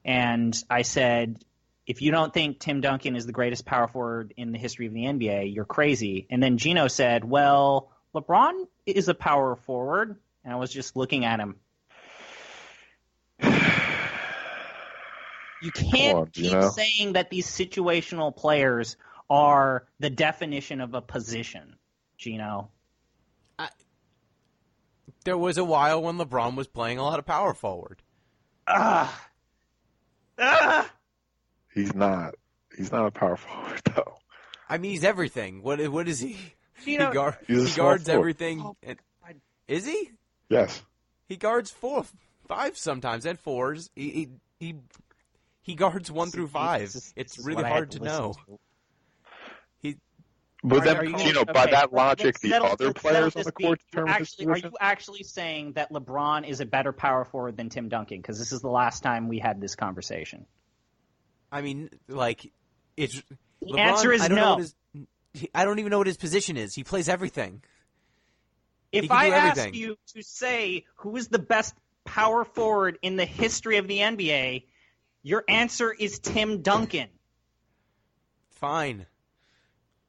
and I said, if you don't think Tim Duncan is the greatest power forward in the history of the NBA, you're crazy. And then Gino said, well, LeBron is a power forward. And I was just looking at him. You can't keep saying that these situational players are the definition of a position, Gino. There was a while when LeBron was playing a lot of power forward. He's not. He's not a power forward, though. I mean, he's everything. What is he? Gino, he guards everything. Oh, is he? Yes. He guards 4, 5 sometimes, and 4s. He guards 1 through 5. It's really hard to know. But then, by that logic, the other players on the court determine his position? Are you actually saying that LeBron is a better power forward than Tim Duncan? Because this is the last time we had this conversation. I mean, like, it's... The answer is no. I don't even know what his position is. He plays everything. If I ask you to say who is the best power forward in the history of the NBA, your answer is Tim Duncan. Fine.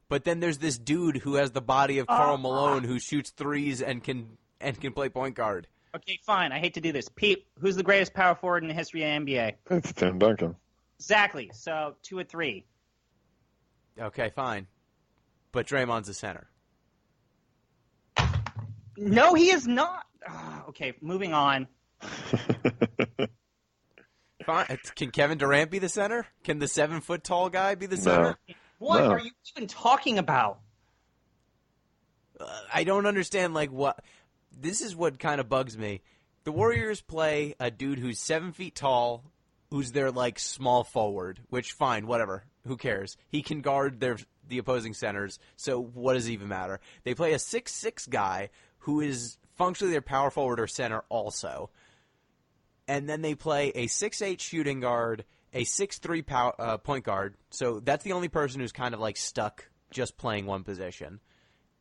But then there's this dude who has the body of Karl Malone who shoots threes and can play point guard. Okay, fine. I hate to do this. Pete, who's the greatest power forward in the history of the NBA? It's Tim Duncan. Exactly. So 2 or 3. Okay, fine. But Draymond's a center. No, he is not. Okay, moving on. Fine. Can Kevin Durant be the center? Can the 7-foot-tall guy be the center? No. What are you even talking about? I don't understand, like, what... This is what kind of bugs me. The Warriors play a dude who's 7 feet tall, who's their, like, small forward, which, fine, whatever. Who cares? He can guard the opposing centers, so what does it even matter? They play a 6'6" guy who is functionally their power forward or center also. And then they play a 6'8" shooting guard, a 6'3" point guard. So that's the only person who's kind of like stuck just playing one position.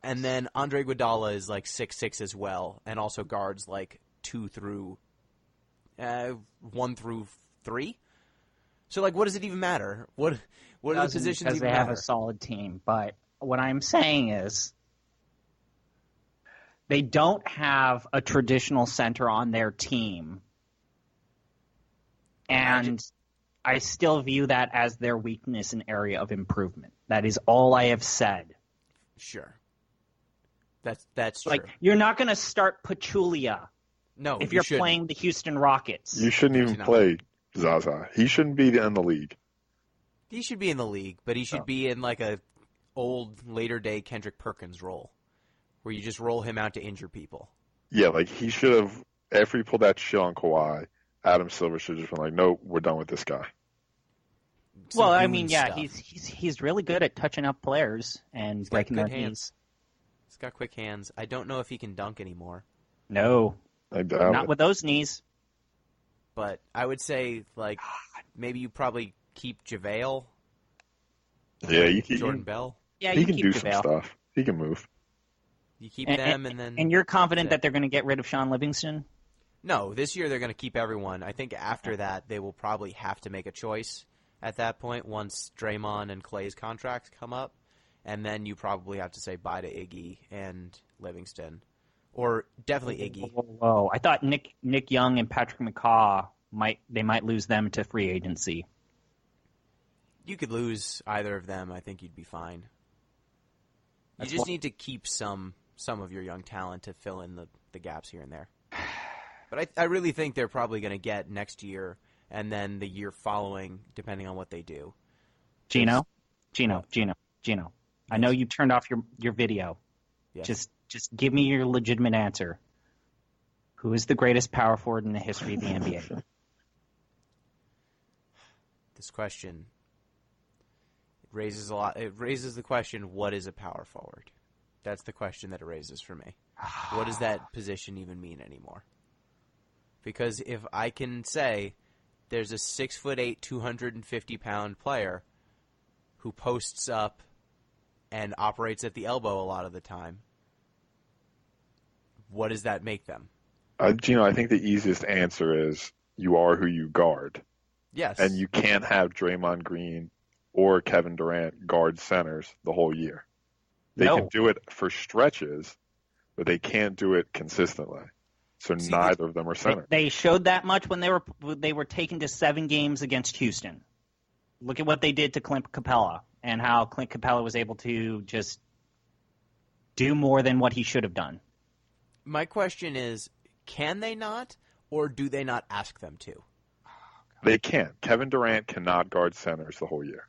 And then Andre Iguodala is like 6'6" as well, and also guards like 1 through 3. So like, what does it even matter? What are the positions because even they matter? have a solid team. But what I'm saying is, they don't have a traditional center on their team, and I still view that as their weakness and area of improvement. That is all I have said. Sure. That's true. Like, you're not going to start Pachulia if you're playing the Houston Rockets. You shouldn't even play Zaza. He shouldn't be in the league. He should be in the league, but he should be in like a old later-day Kendrick Perkins role, where you just roll him out to injure people. Yeah, like he should have, after he pulled that shit on Kawhi, Adam Silver should have just been like, nope, we're done with this guy. Well, I mean, yeah, he's really good at touching up players and breaking their knees. He's got quick hands. I don't know if he can dunk anymore. No. I doubt Not it. with those knees. But I would say, like, maybe you probably keep JaVale. Yeah, you keep Jordan Bell. Yeah, he you can keep do JaVale. some stuff. He can move. You keep them, and then... And you're confident that they're going to get rid of Sean Livingston? No, this year they're going to keep everyone. I think after that, they will probably have to make a choice at that point once Draymond and Clay's contracts come up. And then you probably have to say bye to Iggy and Livingston. Or definitely Iggy. Whoa. I thought Nick Young and Patrick McCaw might lose them to free agency. You could lose either of them. I think you'd be fine. You just need to keep some of your young talent to fill in the gaps here and there. But I really think they're probably going to get next year and then the year following, depending on what they do. Gino. I know you turned off your video. Yes. Just give me your legitimate answer. Who is the greatest power forward in the history of the NBA? This question raises a lot. It raises the question, what is a power forward? That's the question that it raises for me. What does that position even mean anymore? Because if I can say there's a 6'8", 250-pound player who posts up and operates at the elbow a lot of the time, what does that make them? Gino, I think the easiest answer is you are who you guard. Yes. And you can't have Draymond Green or Kevin Durant guard centers the whole year. They can do it for stretches, but they can't do it consistently. So neither of them are centers. They showed that much when they were taken to 7 games against Houston. Look at what they did to Clint Capella and how Clint Capella was able to just do more than what he should have done. My question is, can they not, or do they not ask them to? They can't. Kevin Durant cannot guard centers the whole year.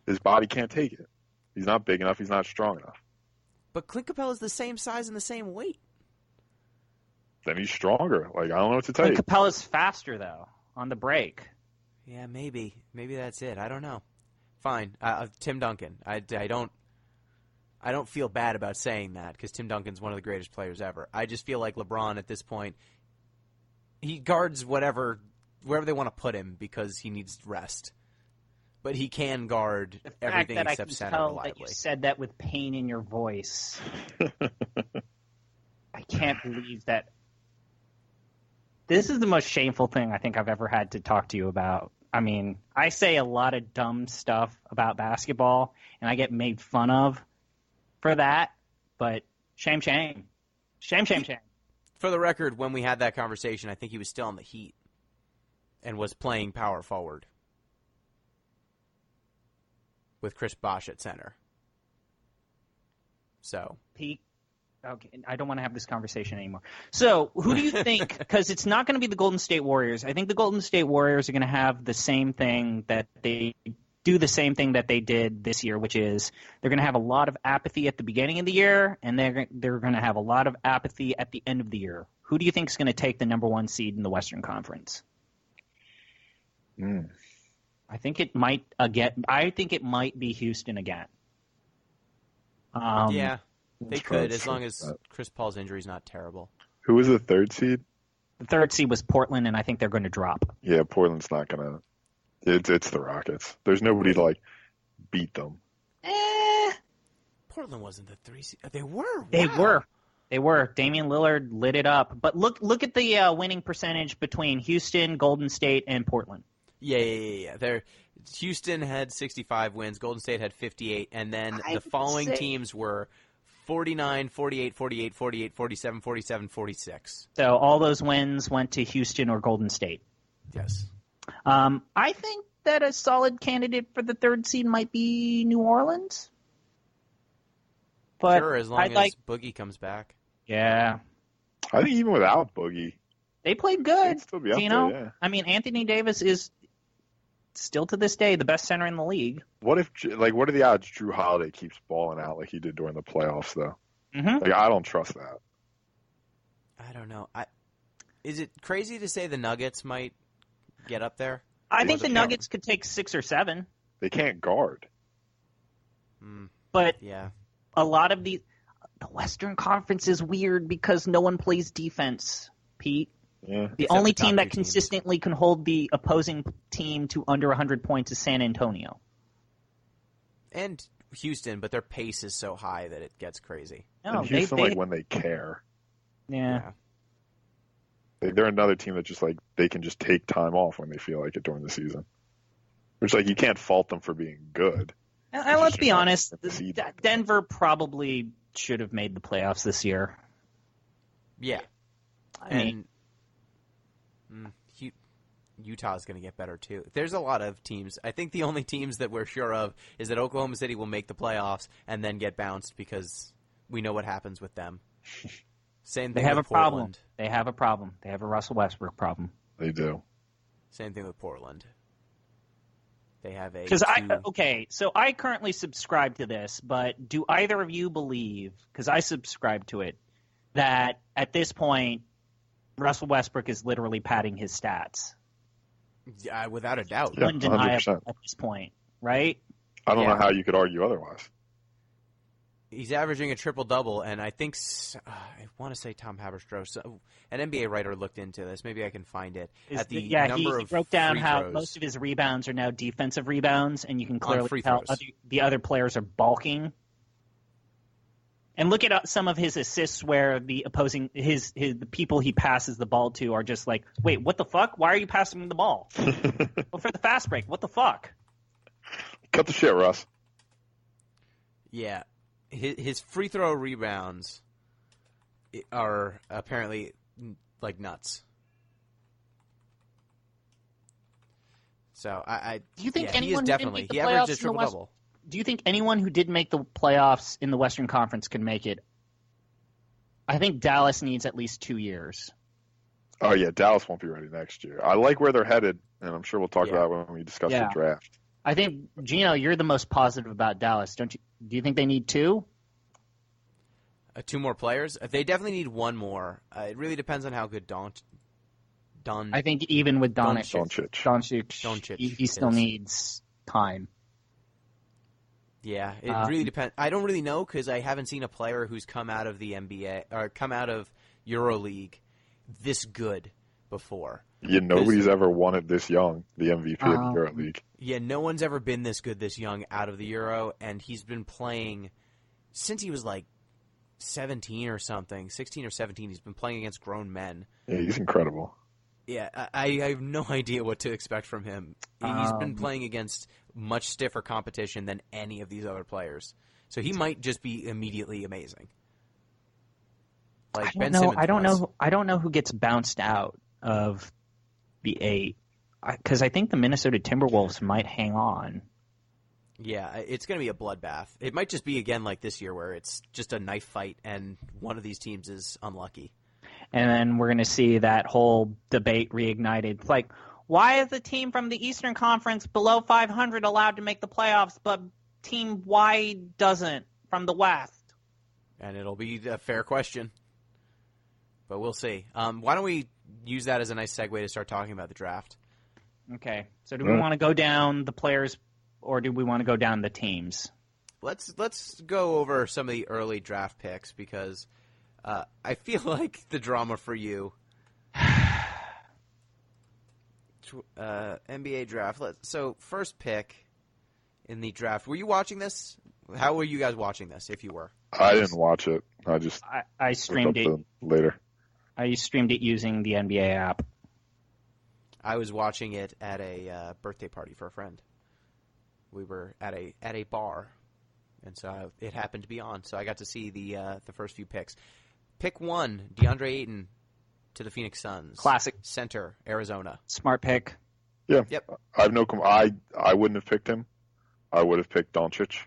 His body can't take it. He's not big enough. He's not strong enough. But Clint Capella's the same size and the same weight. Then he's stronger. Like, I don't know what to tell Clint you. Capella's faster, though, on the break. Yeah, maybe. Maybe that's it. I don't know. Fine. Tim Duncan. I don't... I don't feel bad about saying that because Tim Duncan's one of the greatest players ever. I just feel like LeBron at this point, he guards wherever they want to put him because he needs rest. But he can guard everything except center reliably. That you said that with pain in your voice. I can't believe that. This is the most shameful thing I think I've ever had to talk to you about. I mean, I say a lot of dumb stuff about basketball, and I get made fun of for that, but shame. Shame. For the record, when we had that conversation, I think he was still on the Heat and was playing power forward with Chris Bosh at center. So, Pete, okay, I don't want to have this conversation anymore. So, who do you think, because it's not going to be the Golden State Warriors. I think the Golden State Warriors are going to have the same thing that they did this year, which is they're going to have a lot of apathy at the beginning of the year, and they're going to have a lot of apathy at the end of the year. Who do you think is going to take the number 1 seed in the Western Conference? I think it might be Houston again. Yeah, they could, as long as Chris Paul's injury is not terrible. Who was the 3rd seed? The 3rd seed was Portland, and I think they're going to drop. Yeah, Portland's not going to. It's the Rockets. There's nobody to beat them. Portland wasn't the 3 seed. They were. Wow. They were. Damian Lillard lit it up. But look at the winning percentage between Houston, Golden State, and Portland. Yeah. Houston had 65 wins. Golden State had 58. And then the following teams were 49, 48, 48, 48, 47, 47, 46. So all those wins went to Houston or Golden State. Yes. I think that a solid candidate for the 3rd seed might be New Orleans. But sure, as long as Boogie comes back. Yeah. I think even without Boogie, they played good. Still be up Gino. there, yeah. I mean, Anthony Davis is still to this day the best center in the league. What are the odds Drew Holiday keeps balling out like he did during the playoffs, though? Mm-hmm. I don't trust that. I don't know. Is it crazy to say the Nuggets might get up there? I think the Nuggets could take 6 or 7. They can't guard. But yeah, a lot of the Western Conference is weird because no one plays defense, Pete. Yeah. The only team that consistently can hold the opposing team to under 100 points is San Antonio. And Houston, but their pace is so high that it gets crazy. No, and Houston, when they care. Yeah. They're another team that just they can just take time off when they feel like it during the season. Which you can't fault them for being good. And let's be honest, Denver probably should have made the playoffs this year. Yeah. Utah's going to get better too. There's a lot of teams. I think the only teams that we're sure of is that Oklahoma City will make the playoffs and then get bounced because we know what happens with them. Same thing with Portland. They have a problem. They have a Russell Westbrook problem. They do. Same thing with Portland. They have a so I currently subscribe to this, but do either of you believe, because I subscribe to it, that at this point Russell Westbrook is literally padding his stats? Yeah, without a doubt. Yeah, undeniable at this point, right? I don't know how you could argue otherwise. He's averaging a triple-double, and I think I want to say Tom Haberstroh, an NBA writer, looked into this. Maybe I can find it. He broke down how most of his rebounds are now defensive rebounds, and you can clearly tell the other players are balking. And look at some of his assists where the opposing the people he passes the ball to are just like, wait, what the fuck? Why are you passing me the ball? Well, for the fast break, what the fuck? Cut the shit, Russ. Yeah. His free throw rebounds are apparently like nuts. So do you think he is definitely he averages a triple double. Do you think anyone who did make the playoffs in the Western Conference can make it? I think Dallas needs at least 2 years. Oh yeah, Dallas won't be ready next year. I like where they're headed, and I'm sure we'll talk about it when we discuss the draft. I think, Gino, you're the most positive about Dallas, don't you? Do you think they need 2? 2 more players? They definitely need 1 more. It really depends on how good I think even with Doncic, he still needs time. Yeah, it really depends. I don't really know because I haven't seen a player who's come out of the NBA or come out of EuroLeague this good before. Yeah, nobody's ever won it this young, the MVP of the EuroLeague. Yeah, no one's ever been this good this young out of the Euro, and he's been playing since he was like 17 or something, 16 or 17. He's been playing against grown men. Yeah, he's incredible. Yeah, I have no idea what to expect from him. He's been playing against much stiffer competition than any of these other players. So he might just be immediately amazing. Like Ben Simmons was. I don't know who gets bounced out of the 8 because I think the Minnesota Timberwolves might hang on. Yeah, it's going to be a bloodbath. It might just be again like this year where it's just a knife fight and one of these teams is unlucky. And then we're going to see that whole debate reignited. It's like, why is the team from the Eastern Conference below 500 allowed to make the playoffs, but Team Y doesn't from the West? And it'll be a fair question. But we'll see. Why don't we use that as a nice segue to start talking about the draft? Okay. So do we want to go down the players or do we want to go down the teams? Let's go over some of the early draft picks because I feel like the drama for you. NBA draft. So first pick in the draft. Were you watching this? How were you guys watching this? If you were, I didn't watch it. I streamed it later. I streamed it using the NBA app. I was watching it at a birthday party for a friend. We were at a bar, and so it happened to be on. So I got to see the first few picks. Pick 1, DeAndre Ayton to the Phoenix Suns. Classic. Center, Arizona. Smart pick. Yeah. Yep. I wouldn't have picked him. I would have picked Doncic,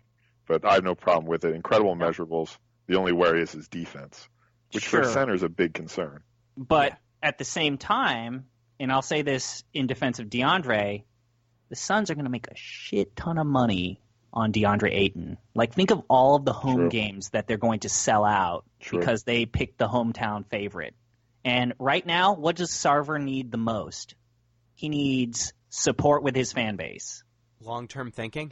but I have no problem with it. Incredible measurables. The only worry is his defense, which for a center is a big concern. But at the same time, and I'll say this in defense of DeAndre, the Suns are going to make a shit ton of money on DeAndre Ayton. Like, think of all of the home games that they're going to sell out because they picked the hometown favorite. And right now, what does Sarver need the most? He needs support with his fan base. Long-term thinking?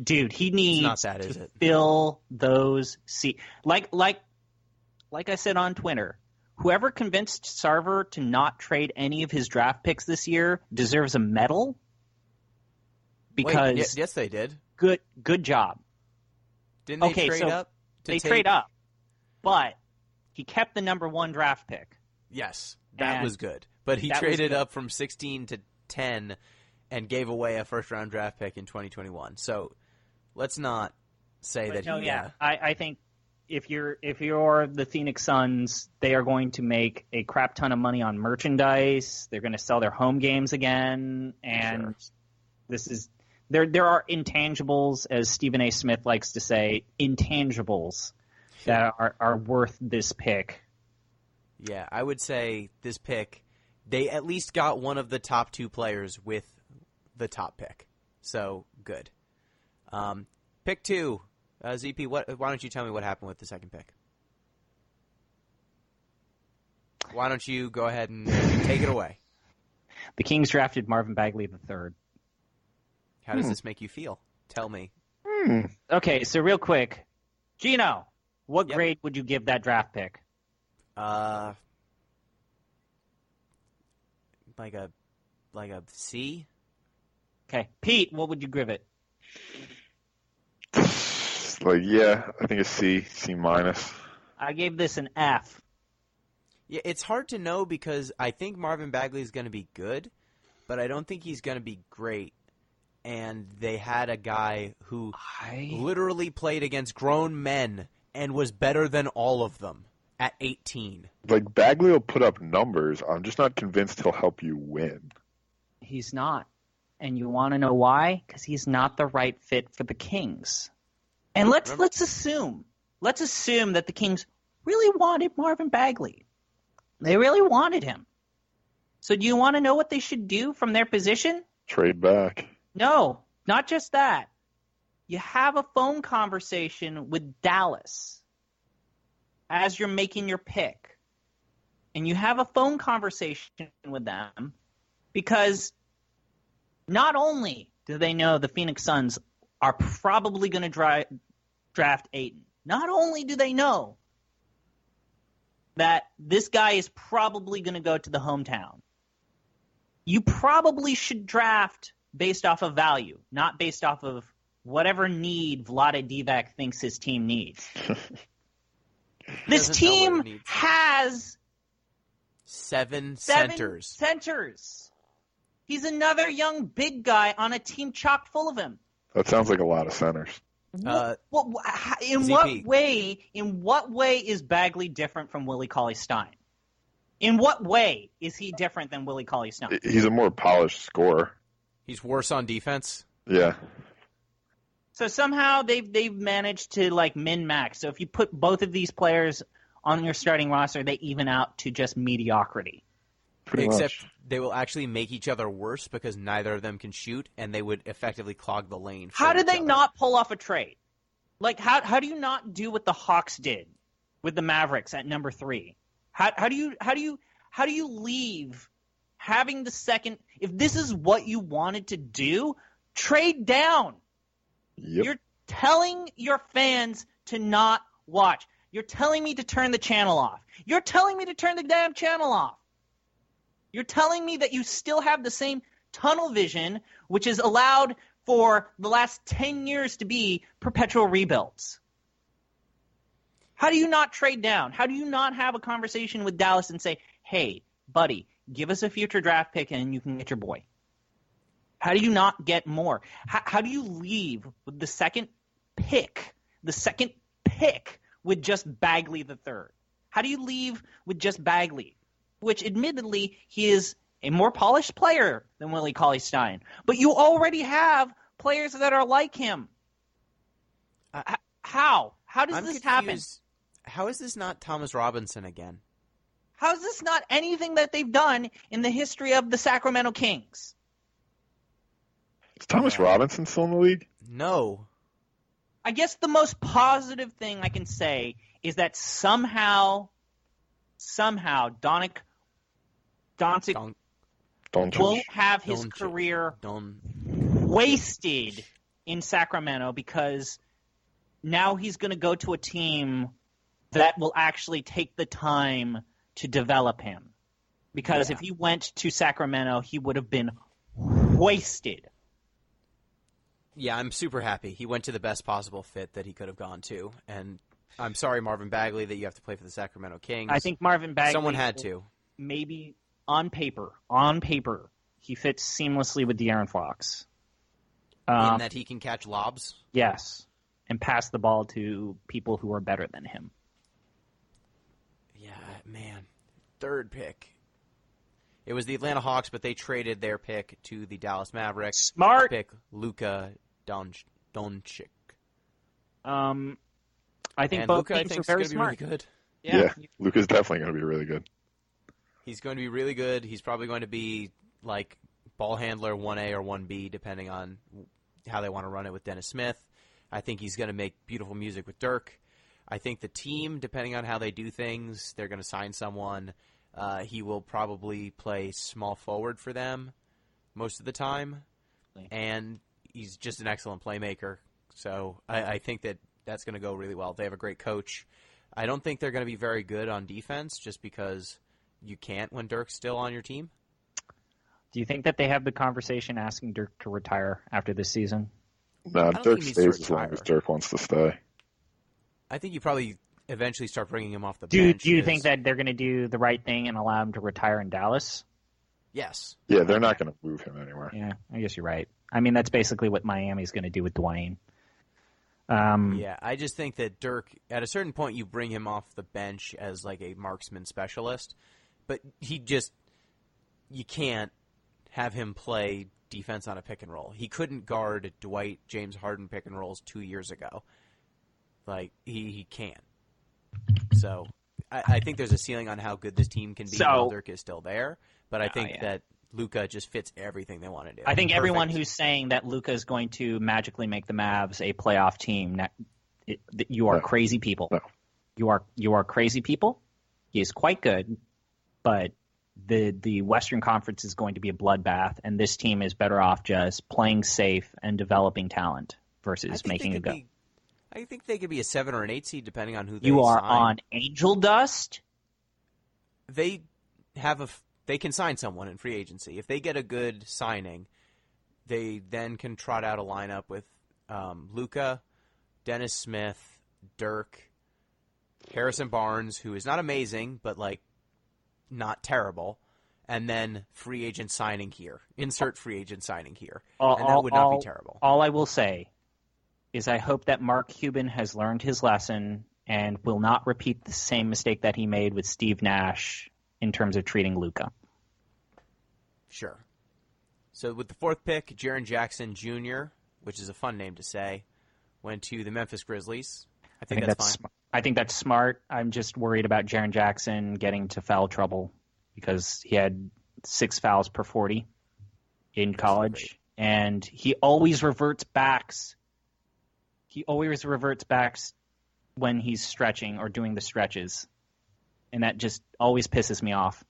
Dude, he needs to fill those seats. Like I said on Twitter, whoever convinced Sarver to not trade any of his draft picks this year deserves a medal. Because yes, they did. Good job. Didn't they trade up? They trade up, but he kept the number 1 draft pick. Yes, that was good. But he traded up from 16 to 10 and gave away a first-round draft pick in 2021. So let's not say that he... I think if you're the Phoenix Suns, they are going to make a crap ton of money on merchandise. They're going to sell their home games again, and this is... There are intangibles, as Stephen A. Smith likes to say, intangibles that are worth this pick. Yeah, I would say this pick, they at least got one of the top 2 players with the top pick. So, good. Pick 2, ZP, why don't you tell me what happened with the second pick? Why don't you go ahead and take it away? The Kings drafted Marvin Bagley III. How does this make you feel? Tell me. Okay, so real quick. Gino, what grade would you give that draft pick? Like a C? Okay. Pete, what would you give it? I think a C minus. I gave this an F. Yeah, it's hard to know because I think Marvin Bagley is going to be good, but I don't think he's going to be great. And they had a guy who literally played against grown men and was better than all of them at 18. Like, Bagley will put up numbers. I'm just not convinced he'll help you win. He's not. And you want to know why? Because he's not the right fit for the Kings. And let's assume that the Kings really wanted Marvin Bagley. They really wanted him. So do you want to know what they should do from their position? Trade back. No, not just that. You have a phone conversation with Dallas as you're making your pick. And you have a phone conversation with them because not only do they know the Phoenix Suns are probably going to draft Ayton. Not only do they know that this guy is probably going to go to the hometown, you probably should draft based off of value, not based off of whatever need Vlade Divac thinks his team needs. This team has seven centers. He's another young big guy on a team chock full of him. That sounds like a lot of centers. In what way is Bagley different from Willie Cauley-Stein? In what way is he different than Willie Cauley-Stein? He's a more polished scorer. He's worse on defense? Yeah. So somehow they've managed to like min-max. So if you put both of these players on your starting roster, they even out to just mediocrity. Except they will actually make each other worse because neither of them can shoot, and they would effectively clog the lane. How did they not pull off a trade? Like, how do you not do what the Hawks did with the Mavericks at number 3? How do you leave having the second? If this is what you wanted to do, trade down. Yep. You're telling your fans to not watch. You're telling me to turn the channel off. You're telling me to turn the damn channel off. You're telling me that you still have the same tunnel vision, which is allowed for the last 10 years to be perpetual rebuilds. How do you not trade down? How do you not have a conversation with Dallas and say, hey, buddy, give us a future draft pick and you can get your boy? How do you not get more? How do you leave with the second pick with just Bagley the third? How do you leave with just Bagley, which admittedly he is a more polished player than Willie Cauley-Stein, but you already have players that are like him. How does this happen? How is this not Thomas Robinson again? How is this not anything that they've done in the history of the Sacramento Kings? Is Thomas Robinson still in the league? No. I guess the most positive thing I can say is that somehow Doncic won't have his career wasted in Sacramento because now he's going to go to a team that will actually take the time to develop him. Because if he went to Sacramento, he would have been wasted. Yeah, I'm super happy. He went to the best possible fit that he could have gone to. And I'm sorry, Marvin Bagley, that you have to play for the Sacramento Kings. I think Marvin Bagley... Someone had to. Maybe on paper, he fits seamlessly with De'Aaron Fox. In that he can catch lobs? Yes, and pass the ball to people who are better than him. Yeah, man. Third pick. It was the Atlanta Hawks, but they traded their pick to the Dallas Mavericks. Smart. Pick Luka Doncic. I think both teams are very smart. Really good. Yeah, Luka's definitely going to be really good. He's going to be really good. He's probably going to be like ball handler 1A or 1B, depending on how they want to run it with Dennis Smith. I think he's going to make beautiful music with Dirk. I think the team, depending on how they do things, they're going to sign someone. He will probably play small forward for them most of the time, and he's just an excellent playmaker. So I think that's going to go really well. They have a great coach. I don't think they're going to be very good on defense just because you can't when Dirk's still on your team. Do you think that they have the conversation asking Dirk to retire after this season? No, Dirk stays as long as Dirk wants to stay. I think you probably eventually start bringing him off the bench. Do you think that they're going to do the right thing and allow him to retire in Dallas? Yes. Yeah, they're not going to move him anywhere. Yeah, I guess you're right. I mean, that's basically what Miami's going to do with Dwayne. Yeah, I just think that Dirk, at a certain point, you bring him off the bench as like a marksman specialist, but you can't have him play defense on a pick and roll. He couldn't guard Dwight James Harden pick and rolls 2 years ago. Like, he can't. So I think there's a ceiling on how good this team can be while Dirk is still there, but I think that Luka just fits everything they want to do. I think everyone who's saying that Luka is going to magically make the Mavs a playoff team, you are crazy people. No. You are crazy people. He is quite good, but the Western Conference is going to be a bloodbath, and this team is better off just playing safe and developing talent versus making a go. I think they could be a 7 or an 8 seed depending on who they You are sign. on angel dust? They can sign someone in free agency. If they get a good signing, they then can trot out a lineup with Luka, Dennis Smith, Dirk, Harrison Barnes, who is not amazing, but not terrible, and then free agent signing here. Insert free agent signing here. And that would not be terrible. All I will say is I hope that Mark Cuban has learned his lesson and will not repeat the same mistake that he made with Steve Nash in terms of treating Luka. Sure. So with the 4th pick, Jaren Jackson Jr., which is a fun name to say, went to the Memphis Grizzlies. I think that's fine. I think that's smart. I'm just worried about Jaren Jackson getting to foul trouble because he had 6 fouls per 40 in college, and he always reverts backs. He always reverts backs when he's stretching or doing the stretches, and that just always pisses me off.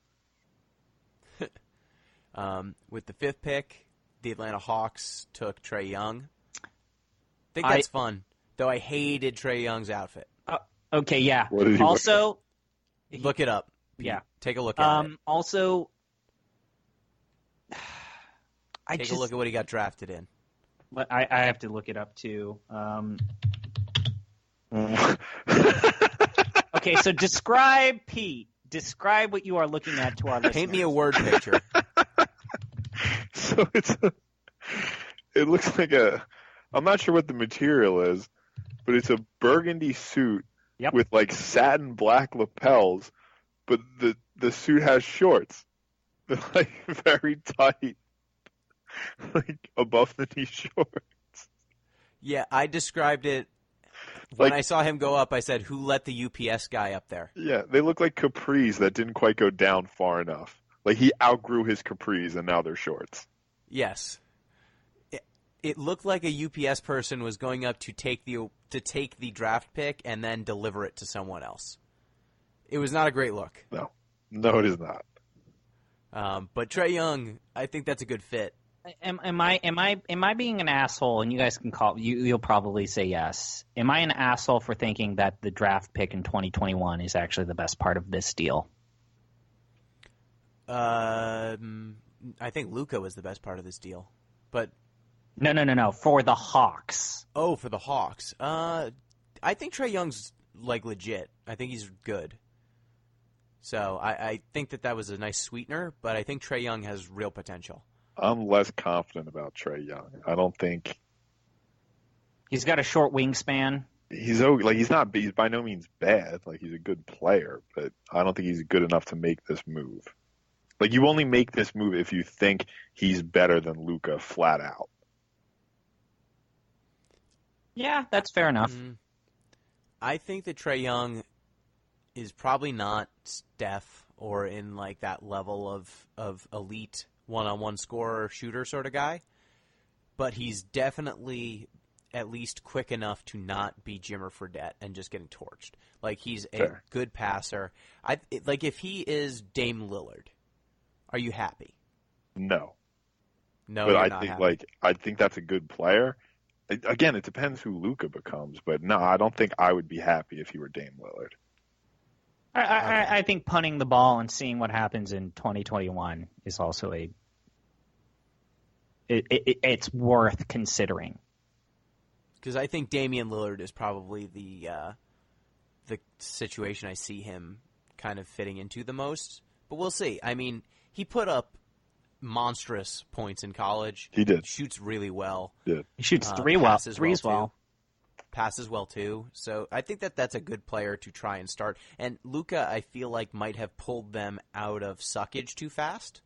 With the 5th pick, the Atlanta Hawks took Trae Young. I think that's fun, though I hated Trae Young's outfit. Okay, yeah. Also, look it up. Yeah. Take a look at it. Also, take a look at what he got drafted in. I have to look it up, too. Okay, so describe what you are looking at to our listeners. Paint me a word picture. So it looks like I'm not sure what the material is, but it's a burgundy suit with satin black lapels, but the suit has shorts. They're very tight, above the knee shorts. Yeah, I described it when I saw him go up. I said, "Who let the UPS guy up there?" Yeah, they look like capris that didn't quite go down far enough. He outgrew his capris and now they're shorts. Yes. It looked like a UPS person was going up to take the draft pick and then deliver it to someone else. It was not a great look. No, it is not. But Trae Young, I think that's a good fit. Am I being an asshole? And you guys can call. You'll probably say yes. Am I an asshole for thinking that the draft pick in 2021 is actually the best part of this deal? I think Luka was the best part of this deal, but no. For the Hawks. Oh, for the Hawks. I think Trae Young's legit. I think he's good. So I think that was a nice sweetener, but I think Trae Young has real potential. I'm less confident about Trae Young. I don't think he's got a short wingspan. He's by no means bad. He's a good player, but I don't think he's good enough to make this move. You only make this move if you think he's better than Luka flat out. Yeah, that's fair enough. I think that Trae Young is probably not Steph or in that level of elite one-on-one scorer shooter sort of guy, but he's definitely at least quick enough to not be Jimmer Fredette and just getting torched. He's a good passer. If he is Dame Lillard, are you happy? No. No, but you're I not think happy. I think that's a good player. Again, it depends who Luka becomes, but no, I don't think I would be happy if he were Dame Lillard. I think punting the ball and seeing what happens in 2021 is also it's worth considering. Because I think Damian Lillard is probably the situation I see him kind of fitting into the most. But we'll see. I mean, he put up monstrous points in college. He did. Shoots really well. Yeah. He shoots threes well. Passes well, too. So I think that's a good player to try and start. And Luka, I feel might have pulled them out of suckage too fast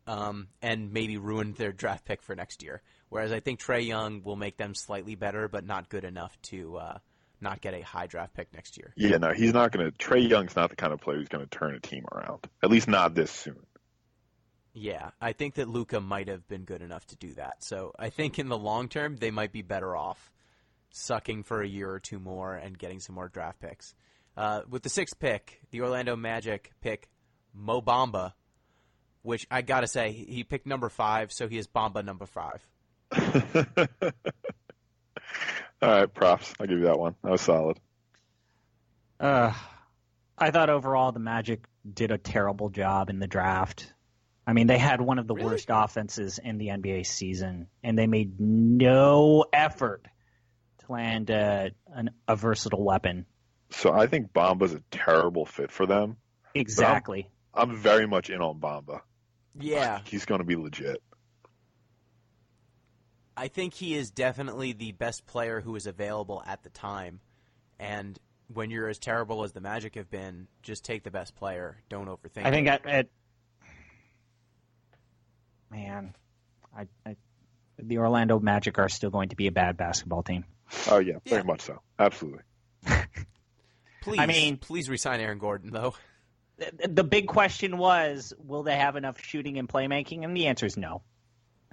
and maybe ruined their draft pick for next year. Whereas I think Trae Young will make them slightly better, but not good enough to not get a high draft pick next year. Yeah, no, he's not going to – Trae Young's not the kind of player who's going to turn a team around, at least not this soon. Yeah, I think that Luka might have been good enough to do that. So I think in the long term, they might be better off sucking for a year or two more and getting some more draft picks. With the 6th pick, the Orlando Magic pick Mo Bamba, which I got to say, he picked number 5, so he is Bamba number 5. All right, props. I'll give you that one. That was solid. I thought overall the Magic did a terrible job in the draft. I mean, they had one of the worst offenses in the NBA season, and they made no effort to land a versatile weapon. So I think Bamba's a terrible fit for them. Exactly. I'm very much in on Bamba. Yeah. He's going to be legit. I think he is definitely the best player who is available at the time. And when you're as terrible as the Magic have been, just take the best player. Don't overthink I think it. The Orlando Magic are still going to be a bad basketball team. Oh, yeah, very much so. Absolutely. Please resign Aaron Gordon, though. The big question was, will they have enough shooting and playmaking? And the answer is no.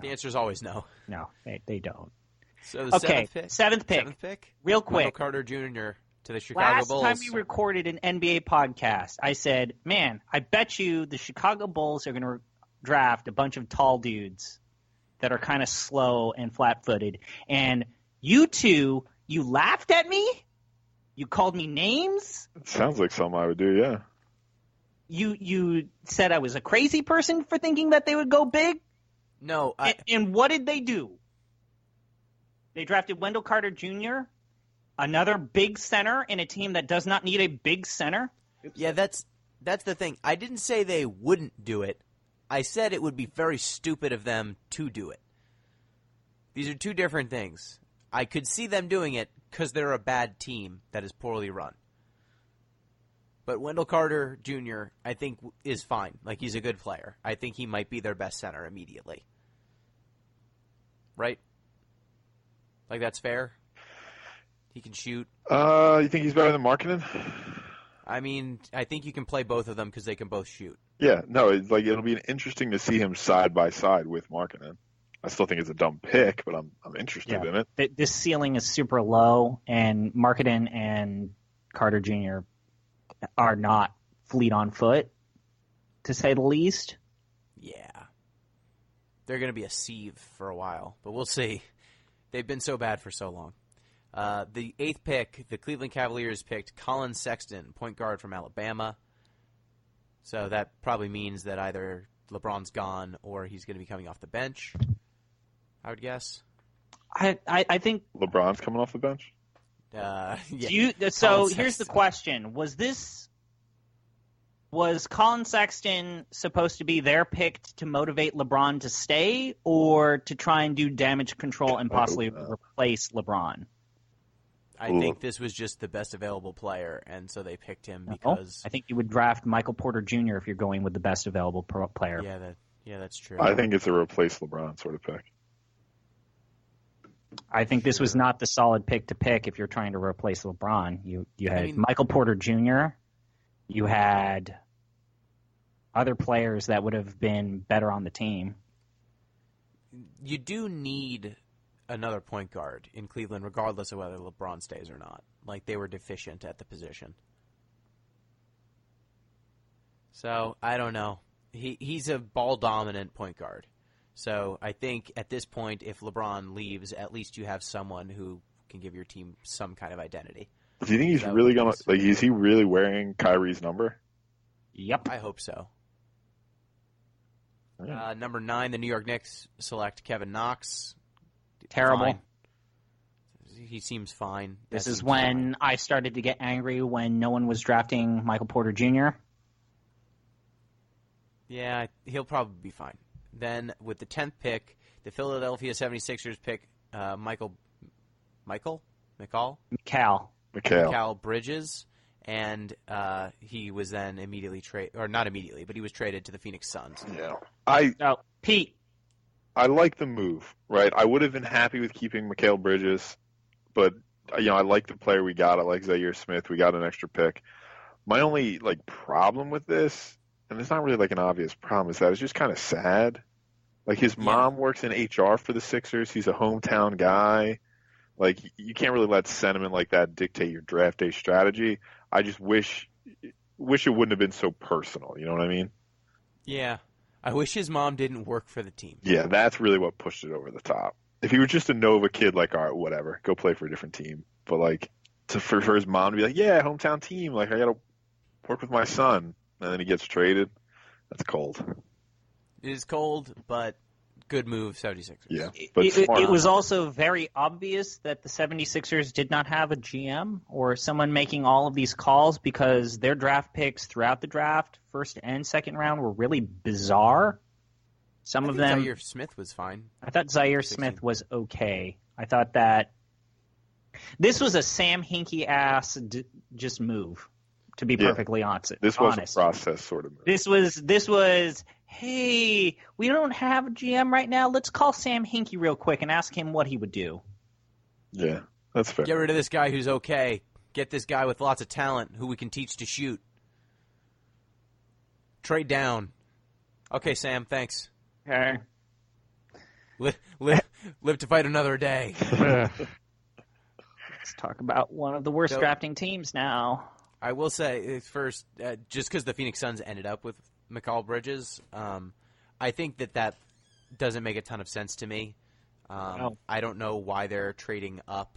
The answer is always no. No, they don't. So the seventh pick. Real quick. Wendell Carter Jr. to the Chicago Bulls. Last time we recorded an NBA podcast, I said, man, I bet you the Chicago Bulls are going to draft a bunch of tall dudes that are kind of slow and flat-footed. And you two, you laughed at me? You called me names? It sounds like something I would do, yeah. You said I was a crazy person for thinking that they would go big? No. And what did they do? They drafted Wendell Carter Jr., another big center in a team that does not need a big center. Yeah, that's the thing. I didn't say they wouldn't do it. I said it would be very stupid of them to do it. These are two different things. I could see them doing it because they're a bad team that is poorly run. But Wendell Carter Jr., I think, is fine. Like, he's a good player. I think he might be their best center immediately. Right? Like, that's fair? He can shoot. You think he's better than Markkanen? I mean, I think you can play both of them because they can both shoot. Yeah, no, it'll be interesting to see him side by side with Markkanen. I still think it's a dumb pick, but I'm interested in it. This ceiling is super low, and Markkanen and Carter Jr. are not fleet on foot, to say the least. Yeah. They're going to be a sieve for a while, but we'll see. They've been so bad for so long. The 8th pick, the Cleveland Cavaliers picked Colin Sexton, point guard from Alabama. So that probably means that either LeBron's gone or he's going to be coming off the bench, I would guess. I think LeBron's coming off the bench? Yeah. Here's the question. Was Colin Sexton supposed to be their pick to motivate LeBron to stay or to try and do damage control and possibly replace LeBron? I think this was just the best available player, and so they picked him because... I think you would draft Michael Porter Jr. if you're going with the best available player. Yeah, that's true. I think it's a replace LeBron sort of pick. I think this was not the solid pick to pick if you're trying to replace LeBron. You had Michael Porter Jr., you had other players that would have been better on the team. You do need another point guard in Cleveland, regardless of whether LeBron stays or not. Like, they were deficient at the position. So, I don't know. He's a ball-dominant point guard. So, I think at this point, if LeBron leaves, at least you have someone who can give your team some kind of identity. Do you think he's really going to... Like, is he really wearing Kyrie's number? Yep. I hope so. Number 9, the New York Knicks select Kevin Knox. Terrible. Fine. He seems fine. This is when I started to get angry when no one was drafting Michael Porter Jr. Yeah, he'll probably be fine. Then with the 10th pick, the Philadelphia 76ers pick Mikal Bridges, and he was then immediately traded, or not immediately, but he was traded to the Phoenix Suns. Yeah, Pete. I like the move, right? I would have been happy with keeping Mikal Bridges, but I like the player we got. I like Zaire Smith. We got an extra pick. My only problem with this, and it's not really an obvious problem, is that it's just kind of sad. Like, his mom works in HR for the Sixers. He's a hometown guy. Like, you can't really let sentiment like that dictate your draft day strategy. I just wish it wouldn't have been so personal. You know what I mean? Yeah. I wish his mom didn't work for the team. Yeah, that's really what pushed it over the top. if he was just a Nova kid, like, all right, whatever, go play for a different team. But like, for his mom to be like, yeah, hometown team, like I gotta work with my son, and then he gets traded. That's cold. It is cold, but good move, 76ers. Yeah, but it was also very obvious that the 76ers did not have a GM or someone making all of these calls because their draft picks throughout the draft, first and second round, were really bizarre. Some of them. Zaire Smith was fine. I thought Zaire 16. Smith was okay. I thought that this was a Sam Hinkie-ass just move, to be perfectly honest. This was a process sort of move. This was, hey, we don't have a GM right now. Let's call Sam Hinkie real quick and ask him what he would do. Yeah, that's fair. Get rid of this guy who's okay. Get this guy with lots of talent who we can teach to shoot. Trade down. Okay, Sam, thanks. Okay. Live to fight another day. Let's talk about one of the worst drafting teams now. I will say, first, just because the Phoenix Suns ended up with Mikal Bridges, I think that doesn't make a ton of sense to me. I don't know why they're trading up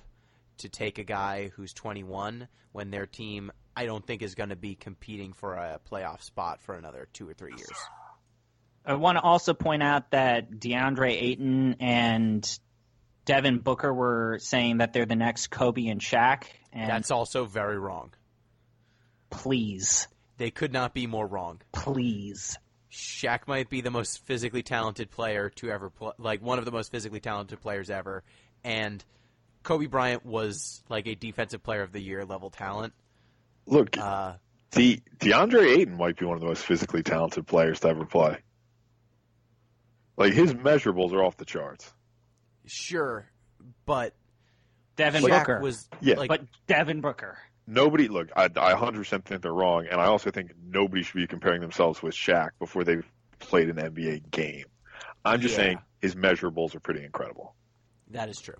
to take a guy who's 21 when their team, I don't think, is going to be competing for a playoff spot for another 2 or 3 years. I want to also point out that DeAndre Ayton and Devin Booker were saying that they're the next Kobe and Shaq. And that's also very wrong. Please. They could not be more wrong. Please. Shaq might be the most physically talented player to ever play, like one of the most physically talented players ever, and Kobe Bryant was like a defensive player of the year level talent. Look, DeAndre Ayton might be one of the most physically talented players to ever play. Like, his measurables are off the charts. Sure, but Devin Shaq Booker was but Devin Booker. Nobody, look, I 100% think they're wrong, and I also think nobody should be comparing themselves with Shaq before they've played an NBA game. I'm just saying his measurables are pretty incredible. That is true.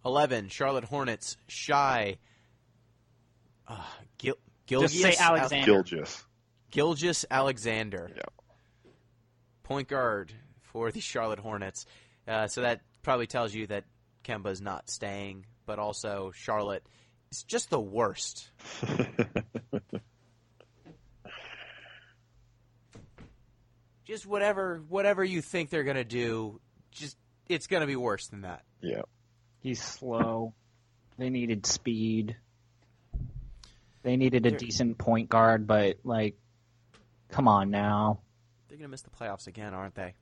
11, Charlotte Hornets, Shy. Just say Alexander. Gilgeous Alexander. Yeah. Point guard for the Charlotte Hornets. So that probably tells you that Kemba's not staying, but also Charlotte is just the worst. Just whatever you think they're going to do, just it's going to be worse than that. Yeah. He's slow. They needed speed. They needed a decent point guard, but, like, come on now. They're going to miss the playoffs again, aren't they?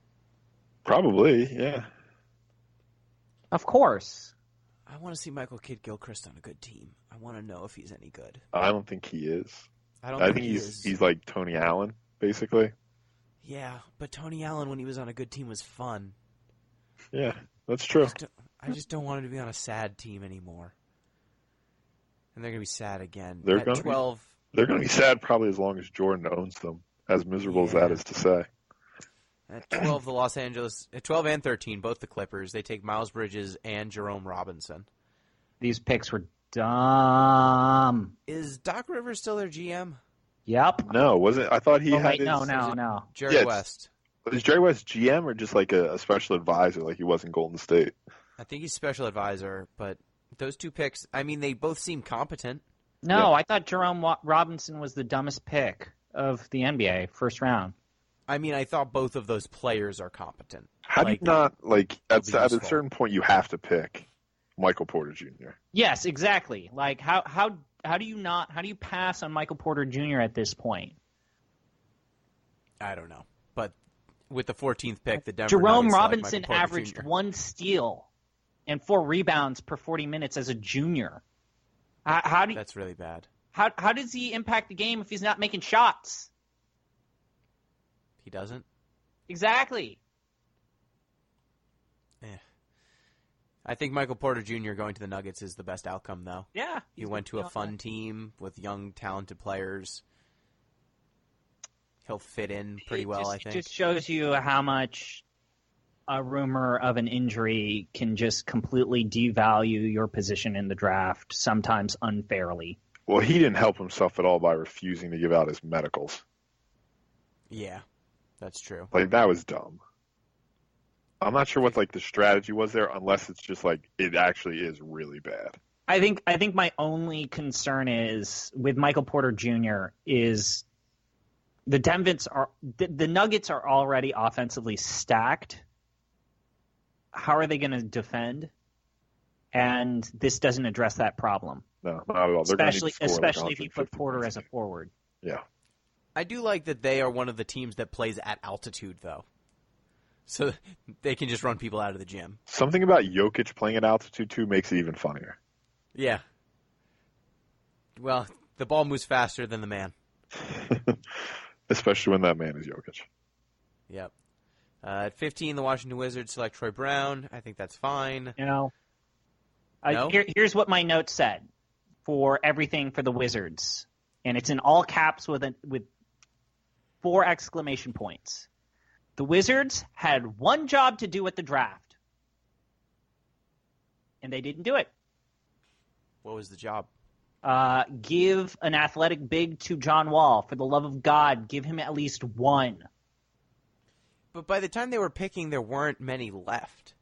Probably, yeah. Of course. I want to see Michael Kidd-Gilchrist on a good team. I want to know if he's any good. I don't think he is. I think he's like Tony Allen, basically. Yeah, but Tony Allen, when he was on a good team, was fun. Yeah, that's true. I just don't want him to be on a sad team anymore. And they're going to be sad again. They're going to be sad probably as long as Jordan owns them, as miserable as that is to say. At 12, the Los Angeles, at 12 and 13, both the Clippers, they take Miles Bridges and Jerome Robinson. These picks were dumb. Is Doc Rivers still their GM? Yep. No, wasn't. I thought he had. No. Jerry West. Is Jerry West GM or just like a special advisor, like he was in Golden State? I think he's special advisor, but those two picks, I mean, they both seem competent. No, I thought Jerome Robinson was the dumbest pick of the NBA, first round. I mean, I thought both of those players are competent. How do you not, like, at a certain point you have to pick Michael Porter Jr.? Yes, exactly. Like, how do you pass on Michael Porter Jr. at this point? I don't know. But with the 14th pick, the Denver Jerome Nuggets Robinson Michael Porter averaged Jr. 1 steal and 4 rebounds per 40 minutes as a junior. That's really bad. How does he impact the game if he's not making shots? He doesn't? Exactly. I think Michael Porter Jr. going to the Nuggets is the best outcome, though. Yeah. He went to a fun team with young, talented players. He'll fit in pretty well, I think. It just shows you how much a rumor of an injury can just completely devalue your position in the draft, sometimes unfairly. Well, he didn't help himself at all by refusing to give out his medicals. Yeah, that's true. Like, that was dumb. I'm not sure what like the strategy was there, unless it's just like it actually is really bad. I think my only concern is with Michael Porter Jr. is the Nuggets are already offensively stacked. How are they going to defend? And this doesn't address that problem. No, not at all. They're Especially gonna need to score especially like if you put 150 Porter points as a forward. Yeah. I do like that they are one of the teams that plays at altitude, though. So they can just run people out of the gym. Something about Jokic playing at altitude too makes it even funnier. Yeah. Well, the ball moves faster than the man. Especially when that man is Jokic. Yep. At 15, the Washington Wizards select Troy Brown. I think that's fine. No? Here's what my note said for everything for the Wizards, and it's in all caps with 4 exclamation points. The Wizards had one job to do at the draft, and they didn't do it. What was the job? Give an athletic big to John Wall. For the love of God, give him at least one. But by the time they were picking, there weren't many left.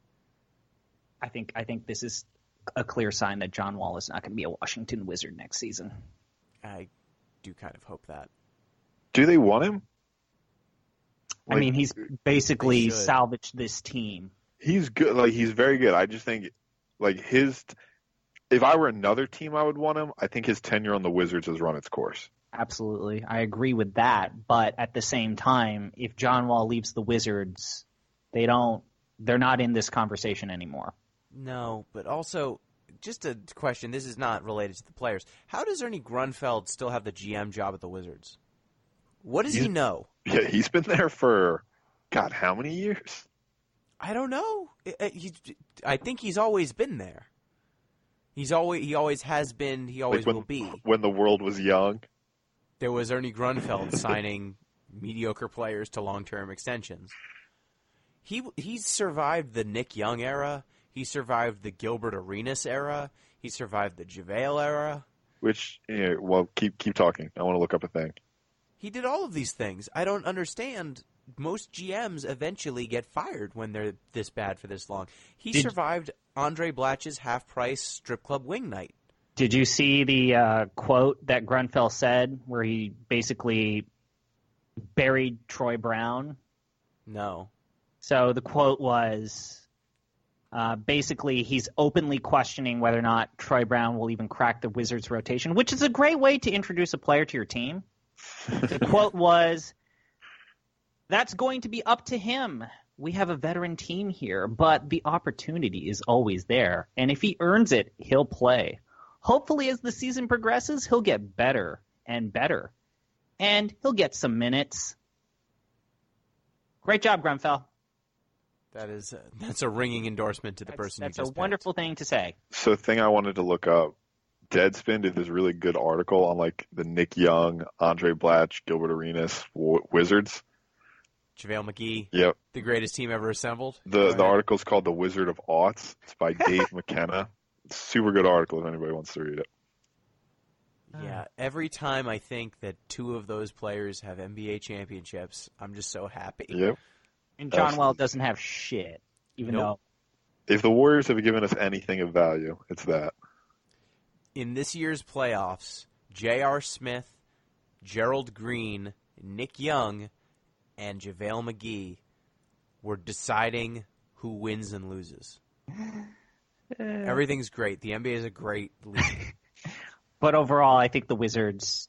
I think this is a clear sign that John Wall is not going to be a Washington Wizard next season. I do kind of hope that. Do they want him? I mean, he's basically salvaged this team. He's good. Like, he's very good. I just think, like, if I were another team, I would want him. I think his tenure on the Wizards has run its course. Absolutely. I agree with that. But at the same time, if John Wall leaves the Wizards, they're not in this conversation anymore. No, but also, just a question. This is not related to the players. How does Ernie Grunfeld still have the GM job at the Wizards? What does he know? Yeah, he's been there for, God, how many years? I don't know. I think he's always been there. He always has been. He always will be. When the world was young, there was Ernie Grunfeld signing mediocre players to long-term extensions. He's survived the Nick Young era. He survived the Gilbert Arenas era. He survived the JaVale era. Which, well, keep talking. I want to look up a thing. He did all of these things. I don't understand. Most GMs eventually get fired when they're this bad for this long. He survived Andre Blatch's half-price strip club wing night. Did you see the quote that Grunfeld said where he basically buried Troy Brown? No. So the quote was, basically he's openly questioning whether or not Troy Brown will even crack the Wizards rotation, which is a great way to introduce a player to your team. The quote was, "That's going to be up to him. We have a veteran team here, but the opportunity is always there. And if he earns it, he'll play. Hopefully as the season progresses, he'll get better and better. And he'll get some minutes." Great job, Grunfeld. That's a ringing endorsement to the person you just That's a wonderful thing to say. So the thing I wanted to look up, Deadspin did this really good article on like the Nick Young, Andre Blatch, Gilbert Arenas Wizards. JaVale McGee. Yep. The greatest team ever assembled. The article's called The Wizard of Aughts. It's by Dave McKenna. Super good article if anybody wants to read it. Yeah, every time I think that 2 of those players have NBA championships, I'm just so happy. Yep. And John Wall doesn't have shit, even though. If the Warriors have given us anything of value, it's that. In this year's playoffs, J.R. Smith, Gerald Green, Nick Young, and JaVale McGee were deciding who wins and loses. Everything's great. The NBA is a great league. But overall, I think the Wizards,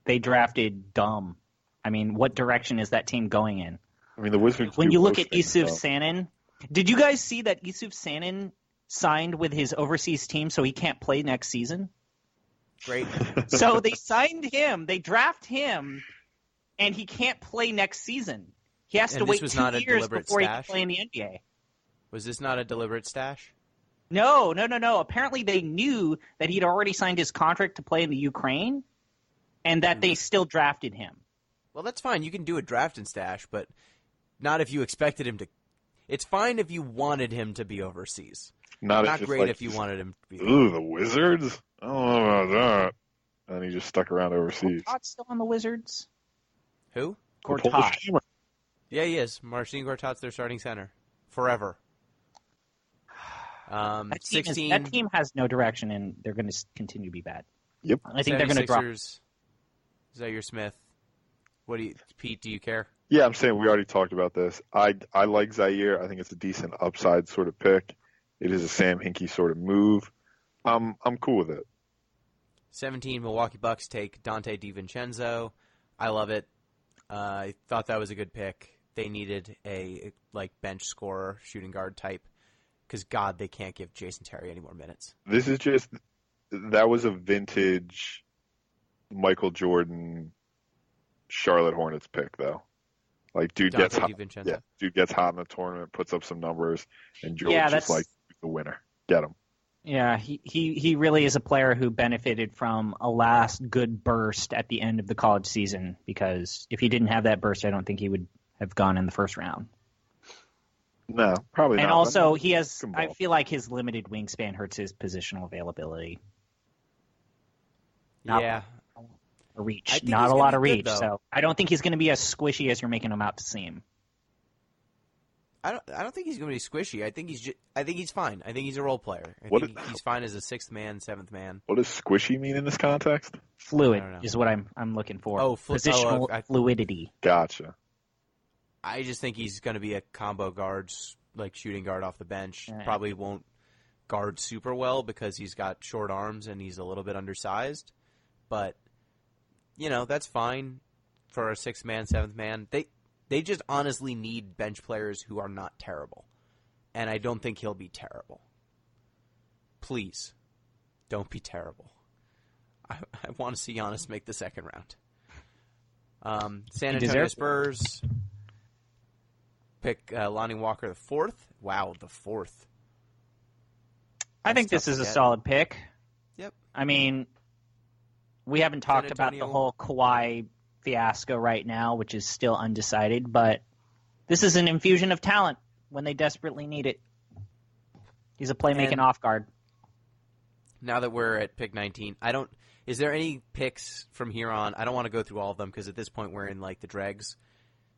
they drafted dumb. I mean, what direction is that team going in? I mean, the Wizards. When you look at Yusuf Sanin, did you guys see that Yusuf Sanin signed with his overseas team so he can't play next season? Great. So they signed him, they draft him, and he can't play next season. He has to wait 2 years before he can play in the NBA. Was this not a deliberate stash? No. Apparently they knew that he'd already signed his contract to play in the Ukraine, and that they still drafted him. Well, that's fine. You can do a draft and stash, but not if you expected him to. It's fine if you wanted him to be overseas. Not great if you wanted him to be. Ooh, the Wizards? I don't know about that. And he just stuck around overseas. Gortat's still on the Wizards? Who? Gortat. Yeah, he is. Marcin Gortat's their starting center. forever. That 16. That team has no direction, and they're going to continue to be bad. Yep. I think they're going to drop. Zaire Smith. Pete, do you care? Yeah, I'm saying we already talked about this. I like Zaire. I think it's a decent upside sort of pick. It is a Sam Hinkie sort of move. I'm cool with it. 17, Milwaukee Bucks take Dante DiVincenzo. I love it. I thought that was a good pick. They needed a bench scorer, shooting guard type, because God, they can't give Jason Terry any more minutes. This is that was a vintage Michael Jordan Charlotte Hornets pick, though. Like, dude gets hot. Yeah, dude gets hot in the tournament, puts up some numbers, and Jordan's just like the winner. Get him. Yeah, he really is a player who benefited from a last good burst at the end of the college season, because if he didn't have that burst, I don't think he would have gone in the first round. No, probably not. And also, I feel like his limited wingspan hurts his positional availability. Yeah. A reach. Not a lot of reach. So I don't think he's going to be as squishy as you're making him out to seem. I don't think he's going to be squishy. I think he's fine. I think he's a role player. I think he's fine as a sixth man, seventh man. What does squishy mean in this context? Fluid is what I'm looking for. Positional fluidity. Gotcha. I just think he's going to be a combo guard, like shooting guard off the bench. Probably won't guard super well because he's got short arms and he's a little bit undersized. But, that's fine for a sixth man, seventh man. They just honestly need bench players who are not terrible. And I don't think he'll be terrible. Please, don't be terrible. I want to see Giannis make the second round. San Antonio Spurs pick Lonnie Walker the fourth. Wow, the fourth. I think this is a solid pick. Yep. I mean, we haven't talked about the whole Kawhi fiasco right now, which is still undecided, but this is an infusion of talent when they desperately need it. He's a playmaking off guard. Now that we're at pick 19, is there any picks from here on? I don't want to go through all of them because at this point we're in the dregs.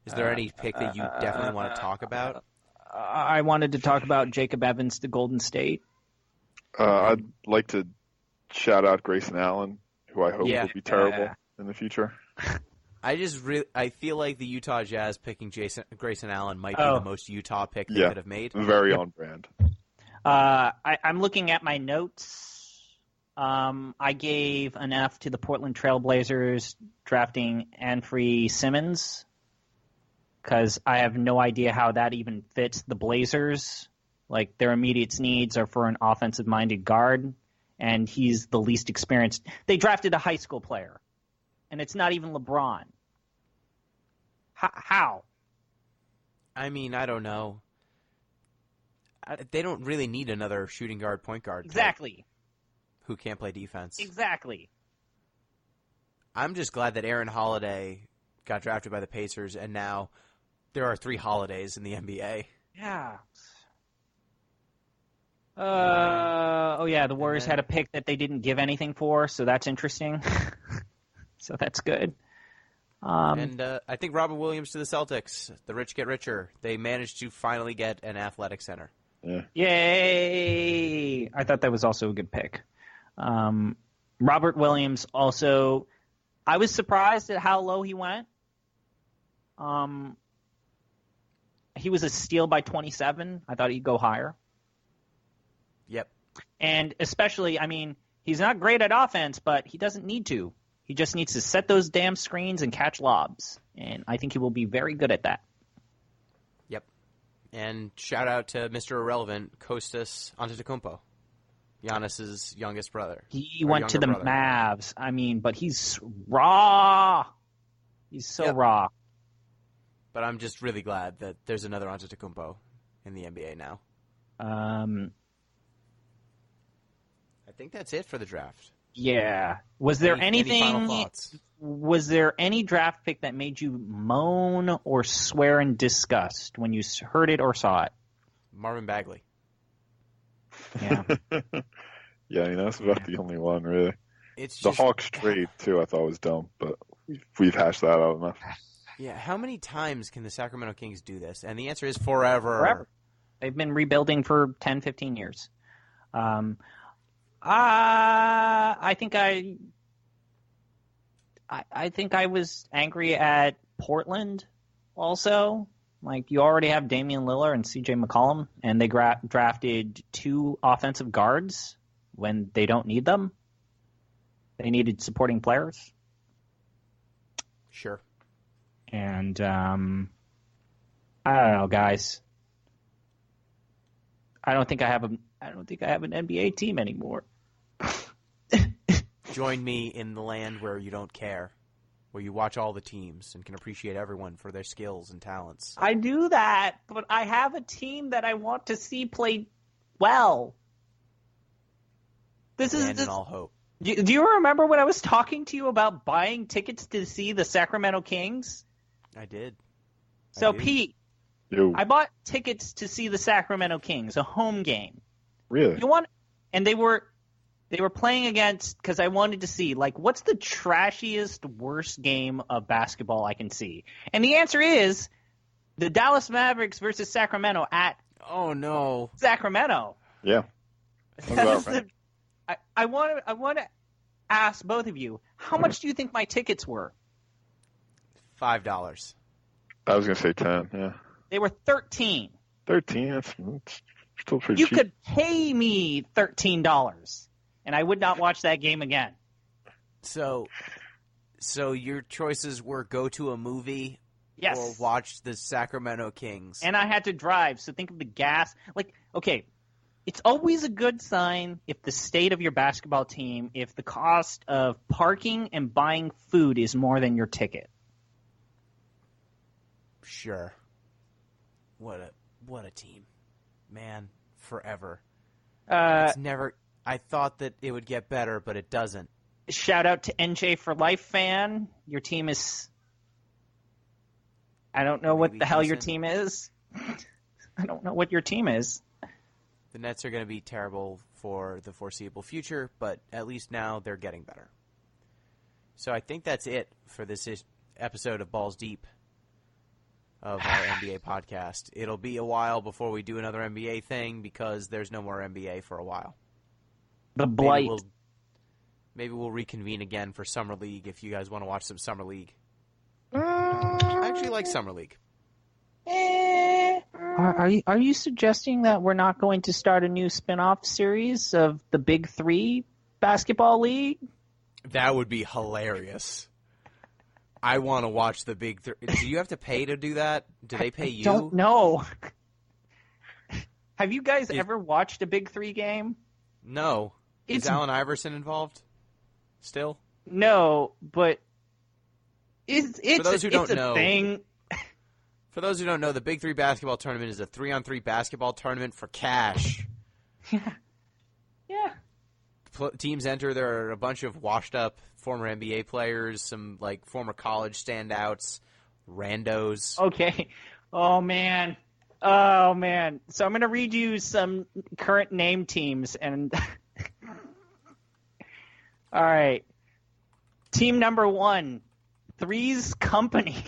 Is there any pick that you definitely want to talk about? I wanted to talk about Jacob Evans to Golden State. I'd like to shout out Grayson Allen, who I hope will be terrible in the future. I feel like the Utah Jazz picking Grayson Allen might be the most Utah pick they could have made. Very on brand. I'm looking at my notes. I gave an F to the Portland Trailblazers drafting Anfernee Simons because I have no idea how that even fits the Blazers. Like, their immediate needs are for an offensive-minded guard, and he's the least experienced. They drafted a high school player, and it's not even LeBron. How? I mean, I don't know. They don't really need another shooting guard, point guard. Exactly. Who can't play defense. Exactly. I'm just glad that Aaron Holiday got drafted by the Pacers, and now there are 3 Holidays in the NBA. Yeah. The Warriors had a pick that they didn't give anything for, so that's interesting. So that's good. I think Robert Williams to the Celtics. The rich get richer. They managed to finally get an athletic center. Yeah. Yay! I thought that was also a good pick. Robert Williams also, I was surprised at how low he went. He was a steal by 27. I thought he'd go higher. Yep. And especially, I mean, he's not great at offense, but he doesn't need to. He just needs to set those damn screens and catch lobs. And I think he will be very good at that. Yep. And shout out to Mr. Irrelevant, Kostas Antetokounmpo, Giannis's youngest brother. He went to the Mavs. I mean, but he's raw. He's so raw. But I'm just really glad that there's another Antetokounmpo in the NBA now. I think that's it for the draft. Yeah. Was there any final thoughts? Was there any draft pick that made you moan or swear in disgust when you heard it or saw it? Marvin Bagley. Yeah. Yeah, I mean, that's about the only one, really. It's the just, Hawks trade, too, I thought was dumb, but we've hashed that out enough. Yeah, how many times can the Sacramento Kings do this? And the answer is forever. Forever. They've been rebuilding for 10, 15 years. I think I was angry at Portland also. Like, you already have Damian Lillard and C.J. McCollum, and they drafted 2 offensive guards when they don't need them. They needed supporting players. Sure. And I don't know, guys. I don't think I have an NBA team anymore. Join me in the land where you don't care, where you watch all the teams and can appreciate everyone for their skills and talents. I do that, but I have a team that I want to see play well. Abandon all hope. Do you remember when I was talking to you about buying tickets to see the Sacramento Kings? I did. So, Pete, Yo. I bought tickets to see the Sacramento Kings, a home game. Really? And they were playing against, because I wanted to see, like, what's the trashiest, worst game of basketball I can see? And the answer is the Dallas Mavericks versus Sacramento at Sacramento. Yeah. I want to ask both of you, how much do you think my tickets were? $5. I was going to say 10, yeah. They were 13. 13? That's still pretty You cheap. could pay me $13, and I would not watch that game again. So your choices were go to a movie Yes. or watch the Sacramento Kings. And I had to drive, so think of the gas. Like, okay, it's always a good sign if the state of your basketball team, if the cost of parking and buying food is more than your ticket. Sure. What a team. Man, forever. It's never I thought that it would get better, but it doesn't. Shout out to NJ for Life fan. Your team is I don't know what the hell your team is. I don't know what your team is. The Nets are going to be terrible for the foreseeable future, but at least now they're getting better. So I think that's it for this episode of Balls Deep of our NBA podcast. It'll be a while before we do another NBA thing because there's no more NBA for a while. The blight. Maybe we'll reconvene again for Summer League if you guys want to watch some Summer League. I actually like Summer League. Are you suggesting that we're not going to start a new spin-off series of the Big Three basketball league? That would be hilarious. I want to watch the Big Three. Do you have to pay to do that? Do they pay you? I don't know. Have you guys ever watched a Big Three game? No. Is Allen Iverson involved? Still? No, but it's For those who don't a know, thing. For those who don't know, the Big Three basketball tournament is a 3-on-3 basketball tournament for cash. Yeah. Teams enter. There are a bunch of washed-up former NBA players, some like former college standouts, randos. Okay. Oh man. So I'm gonna read you some current name teams and. All right. Team number 1, Three's Company.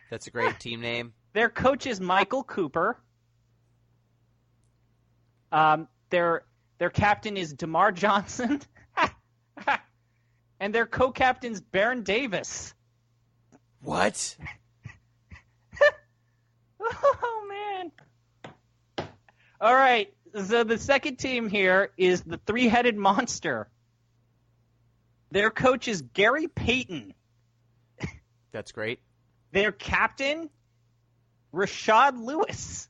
That's a great team name. Their coach is Michael Cooper. Their captain is DeMar Johnson. And their co-captain's Baron Davis. What? Oh, man. All right. So the second team here is the Three-Headed Monster. Their coach is Gary Payton. That's great. Their captain, Rashad Lewis.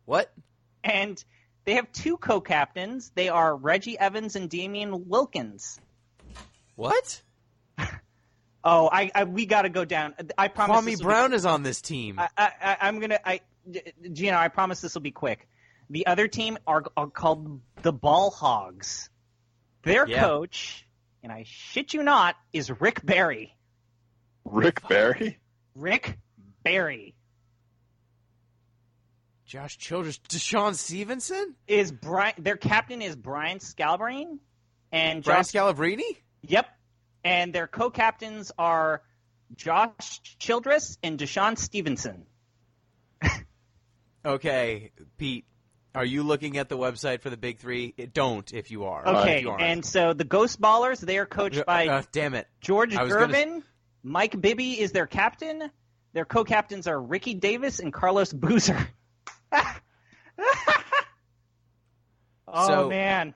What? And they have 2 co-captains. They are Reggie Evans and Damian Wilkins. What? Oh, we got to go down. I promise. Kwame Brown is on this team. Gino, I promise this will be quick. The other team are called the Ball Hogs. Their coach, and I shit you not, is Rick Barry. Rick Barry? Rick Barry. Josh Childress. Deshaun Stevenson? Their captain is Brian Scalabrine. And Brian Scalabrine? Yep. And their co-captains are Josh Childress and Deshaun Stevenson. Okay, Pete, are you looking at the website for the Big Three? Don't if you are. Okay, if you aren't. and so the Ghost Ballers, they are coached by damn it. George I was Gervin. Mike Bibby is their captain. Their co-captains are Ricky Davis and Carlos Boozer. Man.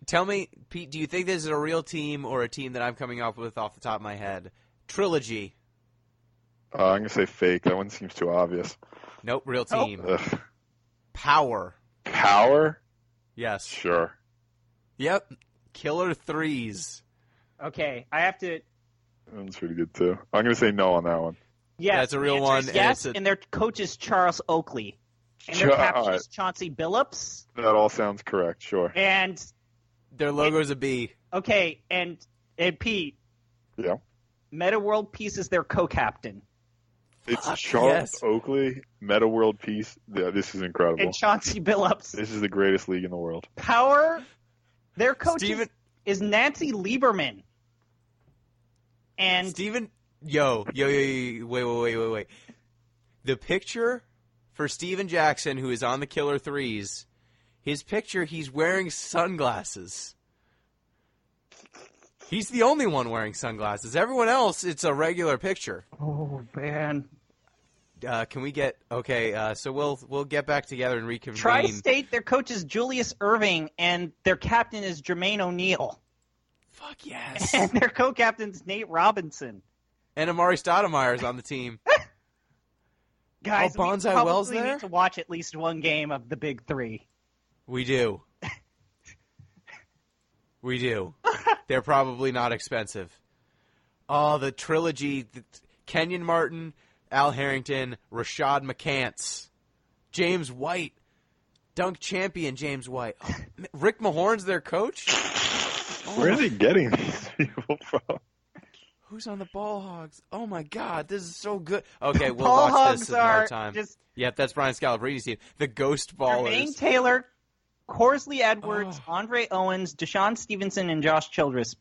Tell me, Pete, do you think this is a real team or a team that I'm coming up with off the top of my head? Trilogy. I'm going to say fake. That one seems too obvious. Nope, real team. Ugh. Power. Power? Yes. Sure. Yep. Killer Threes. Okay, I have to... That one's pretty good, too. I'm going to say no on that one. Yes, that's a real one. Yes, and their coach is Charles Oakley. And their captain is Chauncey Billups. That all sounds correct, sure. And... their logo is a B. Okay, and Pete. Yeah. Meta World Peace is their co-captain. It's Charles Oakley, Meta World Peace. Yeah, this is incredible. And Chauncey Billups. This is the greatest league in the world. Power. Their coach is Nancy Lieberman. And Steven, wait. The picture for Steven Jackson, who is on the Killer Threes, his picture, he's wearing sunglasses. He's the only one wearing sunglasses. Everyone else, it's a regular picture. Oh, man. Can we get... Okay, so we'll get back together and reconvene. Tri-State, their coach is Julius Irving, and their captain is Jermaine O'Neal. Fuck yes. And their co-captain's Nate Robinson. And Amari Stoudemire's on the team. Guys, we Bonsai Wells probably there? need to watch at least one game of the Big Three. We do. We do. They're probably not expensive. Oh, the trilogy. Kenyon Martin, Al Harrington, Rashad McCants, James White, dunk champion James White. Oh, Rick Mahorn's their coach? Where are they getting these people from? Who's on the Ball Hogs? Oh, my God. This is so good. Okay, we'll Ball watch Hogs this another time. Just Yep, that's Brian Scalabrine's team. The Ghost Ballers. Jermaine Taylor, Corsley Edwards, Andre Owens, Deshaun Stevenson, and Josh Childress.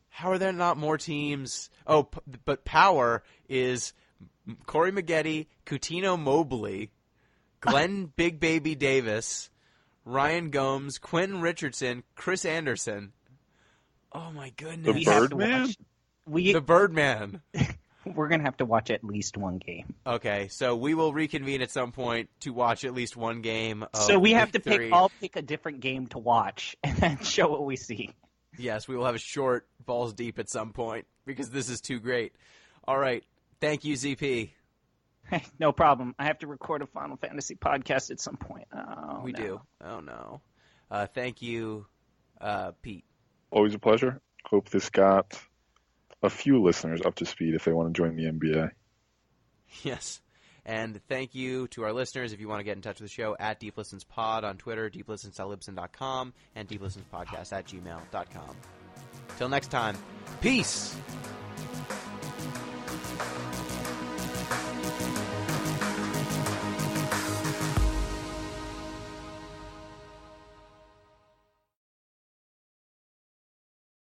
How are there not more teams? Oh, but Power is Corey Maggette, Coutinho Mobley, Glenn Big Baby Davis, Ryan Gomes, Quentin Richardson, Chris Anderson. Oh, my goodness. The Birdman? The Birdman. We're going to have to watch at least one game. Okay, so we will reconvene at some point to watch at least one game of So we have to Big Three. I'll pick a different game to watch and then show what we see. Yes, we will have a short balls deep at some point because this is too great. All right. Thank you, ZP. No problem. I have to record a Final Fantasy podcast at some point. We do. Oh, no. Thank you, Pete. Always a pleasure. Hope this got a few listeners up to speed if they want to join the NBA. Yes. And thank you to our listeners. If you want to get in touch with the show, at DeepListensPod on Twitter, deeplistens.libsyn.com, and deeplistenspodcast@gmail.com. Till next time, peace!